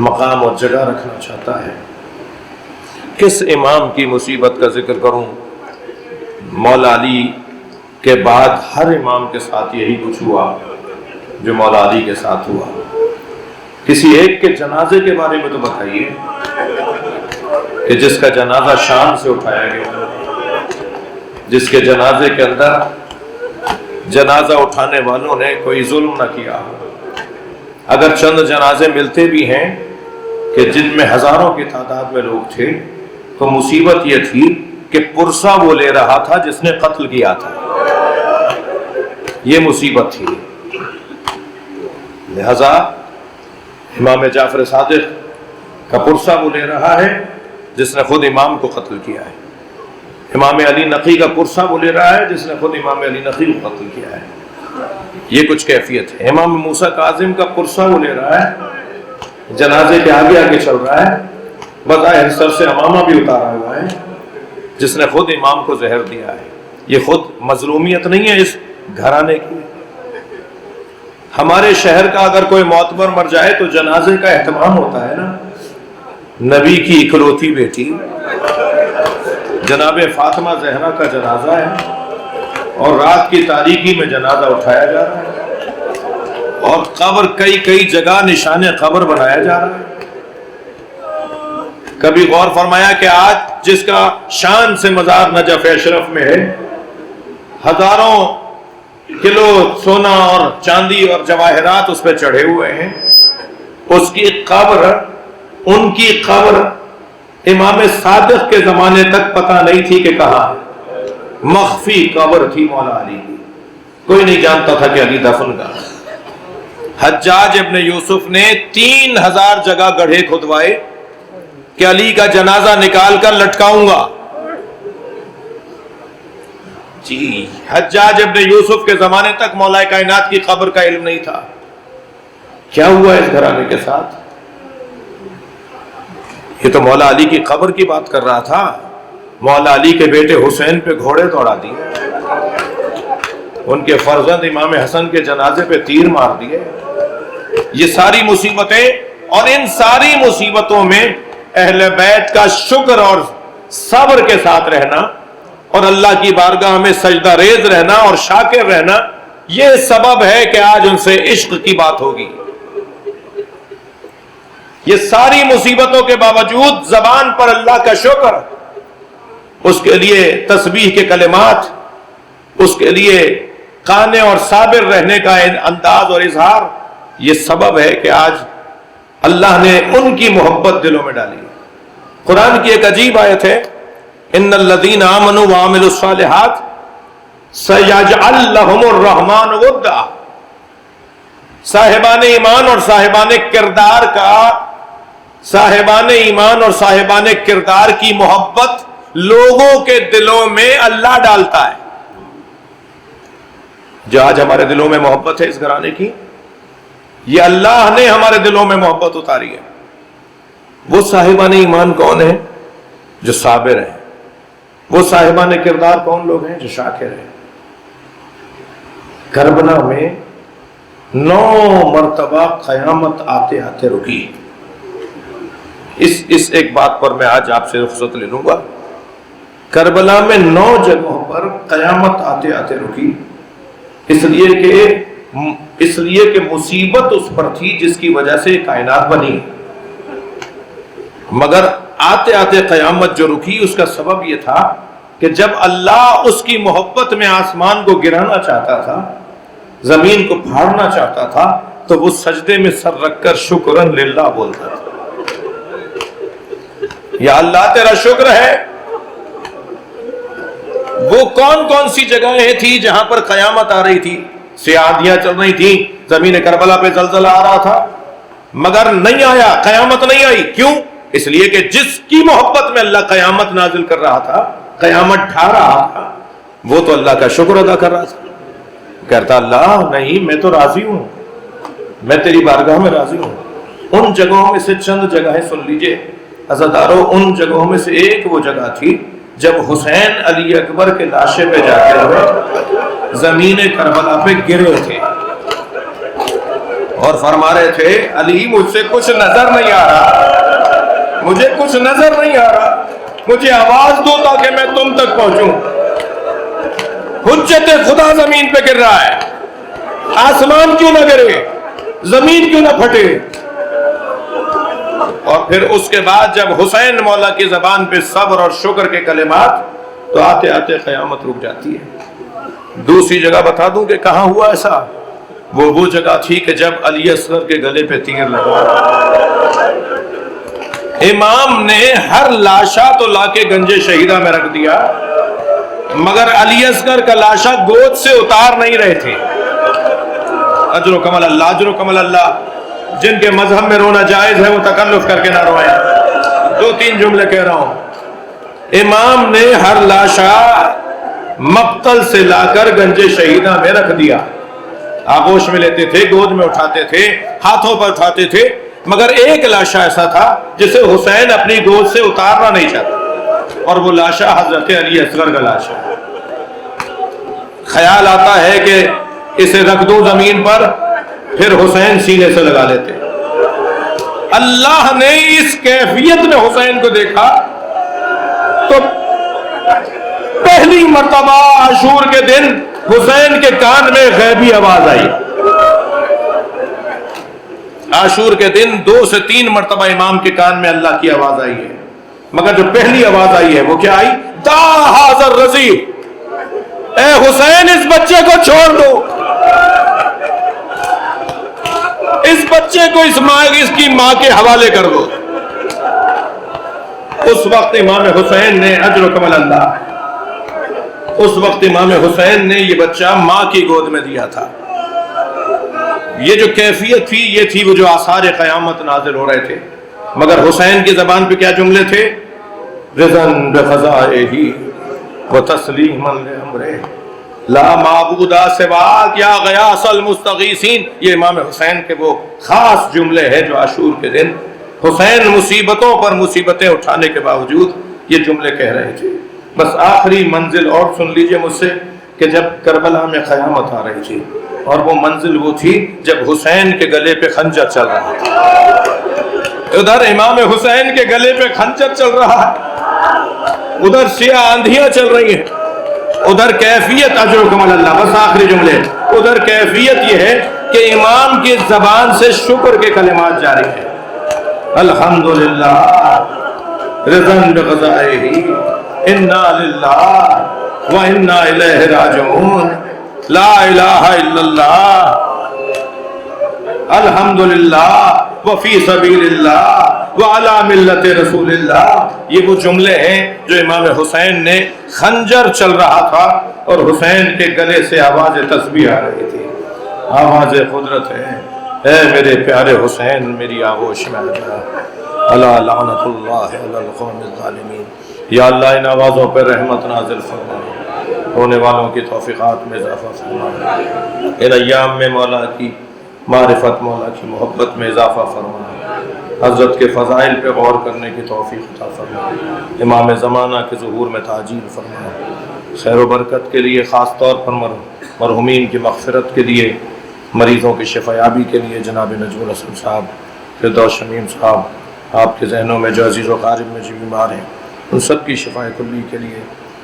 مقام اور جگہ رکھنا چاہتا ہے۔ کس امام کی مصیبت کا ذکر کروں؟ مولا علی کے بعد ہر امام کے ساتھ یہی کچھ ہوا جو مولا علی کے ساتھ ہوا۔ کسی ایک کے جنازے کے بارے میں تو بتائیے کہ جس کا جنازہ شام سے اٹھایا گیا، جس کے جنازے کے اندر جنازہ اٹھانے والوں نے کوئی ظلم نہ کیا۔ اگر چند جنازے ملتے بھی ہیں کہ جن میں ہزاروں کی تعداد میں لوگ تھے، تو مصیبت یہ تھی کہ پرسہ وہ لے رہا تھا جس نے قتل کیا تھا، یہ مصیبت تھی۔ لہذا امام جعفر صادق کا پرسہ وہ لے رہا ہے جس نے خود امام کو قتل کیا ہے، امام علی نقی کا پرسہ وہ لے رہا ہے جس نے خود امام علی نقی کو قتل کیا ہے۔ یہ کچھ کیفیت ہے۔ امام موسیٰ کاظم کا پرسہ وہ لے رہا ہے، جنازے کے آگے آگے چل رہا ہے، بظاہر سر سے امامہ بھی اتارا ہوا ہے، جس نے خود امام کو زہر دیا ہے۔ یہ خود مظلومیت نہیں ہے اس گھرانے کی؟ ہمارے شہر کا اگر کوئی معتبر مر جائے تو جنازے کا اہتمام ہوتا ہے نا۔ نبی کی اکلوتی بیٹی جناب فاطمہ زہرا کا جنازہ ہے، اور رات کی تاریکی میں جنازہ اٹھایا جا رہا ہے، اور قبر کئی جگہ نشان قبر بنایا جا رہا ہے۔ کبھی غور فرمایا کہ آج جس کا شان سے مزار نجف اشرف میں ہے، ہزاروں کلو سونا اور چاندی اور جواہرات اس پہ چڑھے ہوئے ہیں، اس کی قبر، ان کی قبر امام صادق کے زمانے تک پتہ نہیں تھی کہ کہاں ہے، مخفی قبر تھی مولا علی کی، کوئی نہیں جانتا تھا کہ علی دفن کا۔ حجاج ابن یوسف نے 3000 جگہ گڑھے کھدوائے کہ علی کا جنازہ نکال کر لٹکاؤں گا۔ جی، حجاج ابن یوسف کے زمانے تک مولا کائنات کی قبر کا علم نہیں تھا۔ کیا ہوا اس گھرانے کے ساتھ؟ یہ تو مولا علی کی قبر کی بات کر رہا تھا، مولا علی کے بیٹے حسین پہ گھوڑے دوڑا دیے، ان کے فرزند امام حسن کے جنازے پہ تیر مار دیے۔ یہ ساری مصیبتیں، اور ان ساری مصیبتوں میں اہل بیت کا شکر اور صبر کے ساتھ رہنا، اور اللہ کی بارگاہ میں سجدہ ریز رہنا اور شاکر رہنا، یہ سبب ہے کہ آج ان سے عشق کی بات ہوگی۔ یہ ساری مصیبتوں کے باوجود زبان پر اللہ کا شکر، اس کے لیے تسبیح کے کلمات، اس کے لیے قانع اور صابر رہنے کا انداز اور اظہار، یہ سبب ہے کہ آج اللہ نے ان کی محبت دلوں میں ڈالی۔ قرآن کی ایک عجیب آیت ہے، ان الذین آمنوا وعملوا الصالحات سیجعل لهم الرحمن ودا۔ صاحبان ایمان اور صاحبان کردار کا، صاحبان ایمان اور صاحبان کردار کی محبت لوگوں کے دلوں میں اللہ ڈالتا ہے۔ جو آج ہمارے دلوں میں محبت ہے اس گھرانے کی، یہ اللہ نے ہمارے دلوں میں محبت اتاری ہے۔ وہ صاحبان ایمان کون ہیں؟ جو صابر ہیں۔ وہ صاحبان کردار کون لوگ ہیں؟ جو شاکر ہیں۔ کربلا میں 9 مرتبہ قیامت آتے آتے رکی۔ اس ایک بات پر میں آج آپ سے رخصت لے لوں گا۔ کربلا میں 9 جگہوں پر قیامت آتے آتے رکی، اس لیے کہ مصیبت اس پر تھی جس کی وجہ سے کائنات بنی۔ مگر آتے آتے قیامت جو رکی اس کا سبب یہ تھا کہ جب اللہ اس کی محبت میں آسمان کو گرانا چاہتا تھا، زمین کو پھاڑنا چاہتا تھا، تو وہ سجدے میں سر رکھ کر شکرن للہ بولتا تھا، یا اللہ تیرا شکر ہے۔ وہ کون کون سی جگہیں تھی جہاں پر قیامت آ رہی تھی؟ سیاہیاں چل رہی تھی، زمین کربلا پہ زلزلہ آ رہا تھا، مگر نہیں آیا، قیامت نہیں آئی۔ کیوں؟ اس لیے کہ جس کی محبت میں اللہ قیامت نازل کر رہا تھا، قیامت ڈھا رہا تھا، وہ تو اللہ کا شکر ادا کر رہا تھا۔ کہتا اللہ نہیں، میں تو راضی ہوں، میں تیری بارگاہ میں راضی ہوں۔ ان جگہوں میں سے چند جگہیں سن لیجئے عزادارو۔ ان جگہوں میں سے ایک وہ جگہ تھی جب حسین علی اکبر کے لاشے پہ جاتے ہوئے زمین کربلا پہ گرے تھے اور فرما رہے تھے علی مجھ سے کچھ نظر نہیں آ رہا، مجھے کچھ نظر نہیں آ رہا، مجھے آواز دو تاکہ میں تم تک پہنچوں۔ حجت خدا زمین پہ گر رہا ہے، آسمان کیوں نہ گرے، زمین کیوں نہ پھٹے۔ اور پھر اس کے بعد جب حسین مولا کی زبان پہ صبر اور شکر کے کلمات، تو آتے آتے قیامت رک جاتی ہے۔ دوسری جگہ بتا دوں کہ کہاں ہوا ایسا؟ وہ جگہ تھی کہ جب علی اصغر کے گلے پہ تیر لگا، امام نے ہر لاشا تو لا کے گنج شہیدہ میں رکھ دیا، مگر علی اصغر کا لاشا گود سے اتار نہیں رہے تھے۔ اجر و کمل اللہ، اجر و کمل اللہ۔ جن کے مذہب میں رونا جائز ہے وہ تکلف کر کے نہ روئیں۔ 2-3 جملے کہہ رہا ہوں۔ امام نے ہر لاشا مقتل سے لا کر گنج شہیدہ میں رکھ دیا، آغوش میں لیتے تھے، گود میں اٹھاتے تھے، ہاتھوں پر اٹھاتے تھے، مگر ایک لاشا ایسا تھا جسے حسین اپنی گود سے اتارنا نہیں چاہتا، اور وہ لاشا حضرت علی اصغر کا لاشا۔ خیال آتا ہے کہ اسے رکھ دوں زمین پر، پھر حسین سینے سے لگا لیتے۔ اللہ نے اس کیفیت میں حسین کو دیکھا تو پہلی مرتبہ عاشور کے دن حسین کے کان میں غیبی آواز آئی۔ عاشور کے دن 2 سے 3 مرتبہ امام کے کان میں اللہ کی آواز آئی ہے، مگر جو پہلی آواز آئی ہے وہ کیا آئی؟ دا حاضر رضی، اے حسین اس بچے کو چھوڑ دو، اس بچے کو اس کی ماں کے حوالے کر دو۔ اس وقت امام حسین نے، اجر و کمل اللہ، اس وقت امام حسین نے یہ بچہ ماں کی گود میں دیا تھا۔ یہ جو کیفیت تھی یہ تھی وہ جو آثار قیامت نازل ہو رہے تھے، مگر حسین کی زبان پہ کیا جملے تھے؟ رضن بقضائہ وتسلیما لامرہ لا معبود سواک یا غیاث المستغیثین۔ یہ امام حسین کے وہ خاص جملے ہیں جو عاشور کے دن حسین مصیبتوں پر مصیبتیں اٹھانے کے باوجود یہ جملے کہہ رہے تھے۔ بس آخری منزل اور سن لیجئے مجھ سے کہ جب کربلا میں قیامت آ رہی تھی، اور وہ منزل وہ تھی جب حسین کے گلے پہ خنجر چل رہا تھا۔ ادھر امام حسین کے گلے پہ خنجر چل رہا ہے، ادھر سیاہ آندھیاں چل رہی ہیں، ادھر کیفیت، اجر و کمل اللہ، بس آخری جملے، ادھر کیفیت یہ ہے کہ امام کی زبان سے شکر کے کلمات جاری ہیں۔ الحمدللہ رضن بقضائہ انا للہ وانا الیہ راجعون، لا الہ الا اللہ، الحمدللہ وفی سبیل اللہ، وعلی ملت رسول اللہ، یہ وہ جملے ہیں جو امام حسین نے خنجر چل رہا تھا اور حسین کے گلے سے آواز تسبیح آ رہی تھی، آواز قدرت ہے، اے میرے پیارے حسین میری آغوش میں آ جا، الا لعنت اللہ علی القوم الظالمین۔ یا اللہ ان آوازوں پر رحمت نازل فرما، ہونے والوں کی توفیقات میں اضافہ فرما، ان ایام میں مولا کی معرفت، مولا کی محبت میں اضافہ فرما، حضرت کے فضائل پہ غور کرنے کی توفیق عطا فرما، امام زمانہ کے ظہور میں تعجیل فرما، خیر و برکت کے لیے، خاص طور پر مرحومین کی مغفرت کے لیے، مریضوں کی شفایابی کے لیے جناب نجم الحسن صاحب، فردوس شمیم صاحب، آپ کے ذہنوں میں جو عزیز و قارب میں جو بیمار ہیں ان سب کی شفائے کلی کے لیے،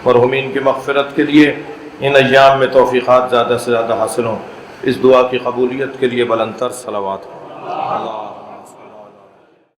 مرحومین کی مغفرت کے لیے، ان ایام میں توفیقات زیادہ سے زیادہ حاصل ہوں، اس دعا کی قبولیت کے لیے بلند تر صلوات ہوں۔ اللہ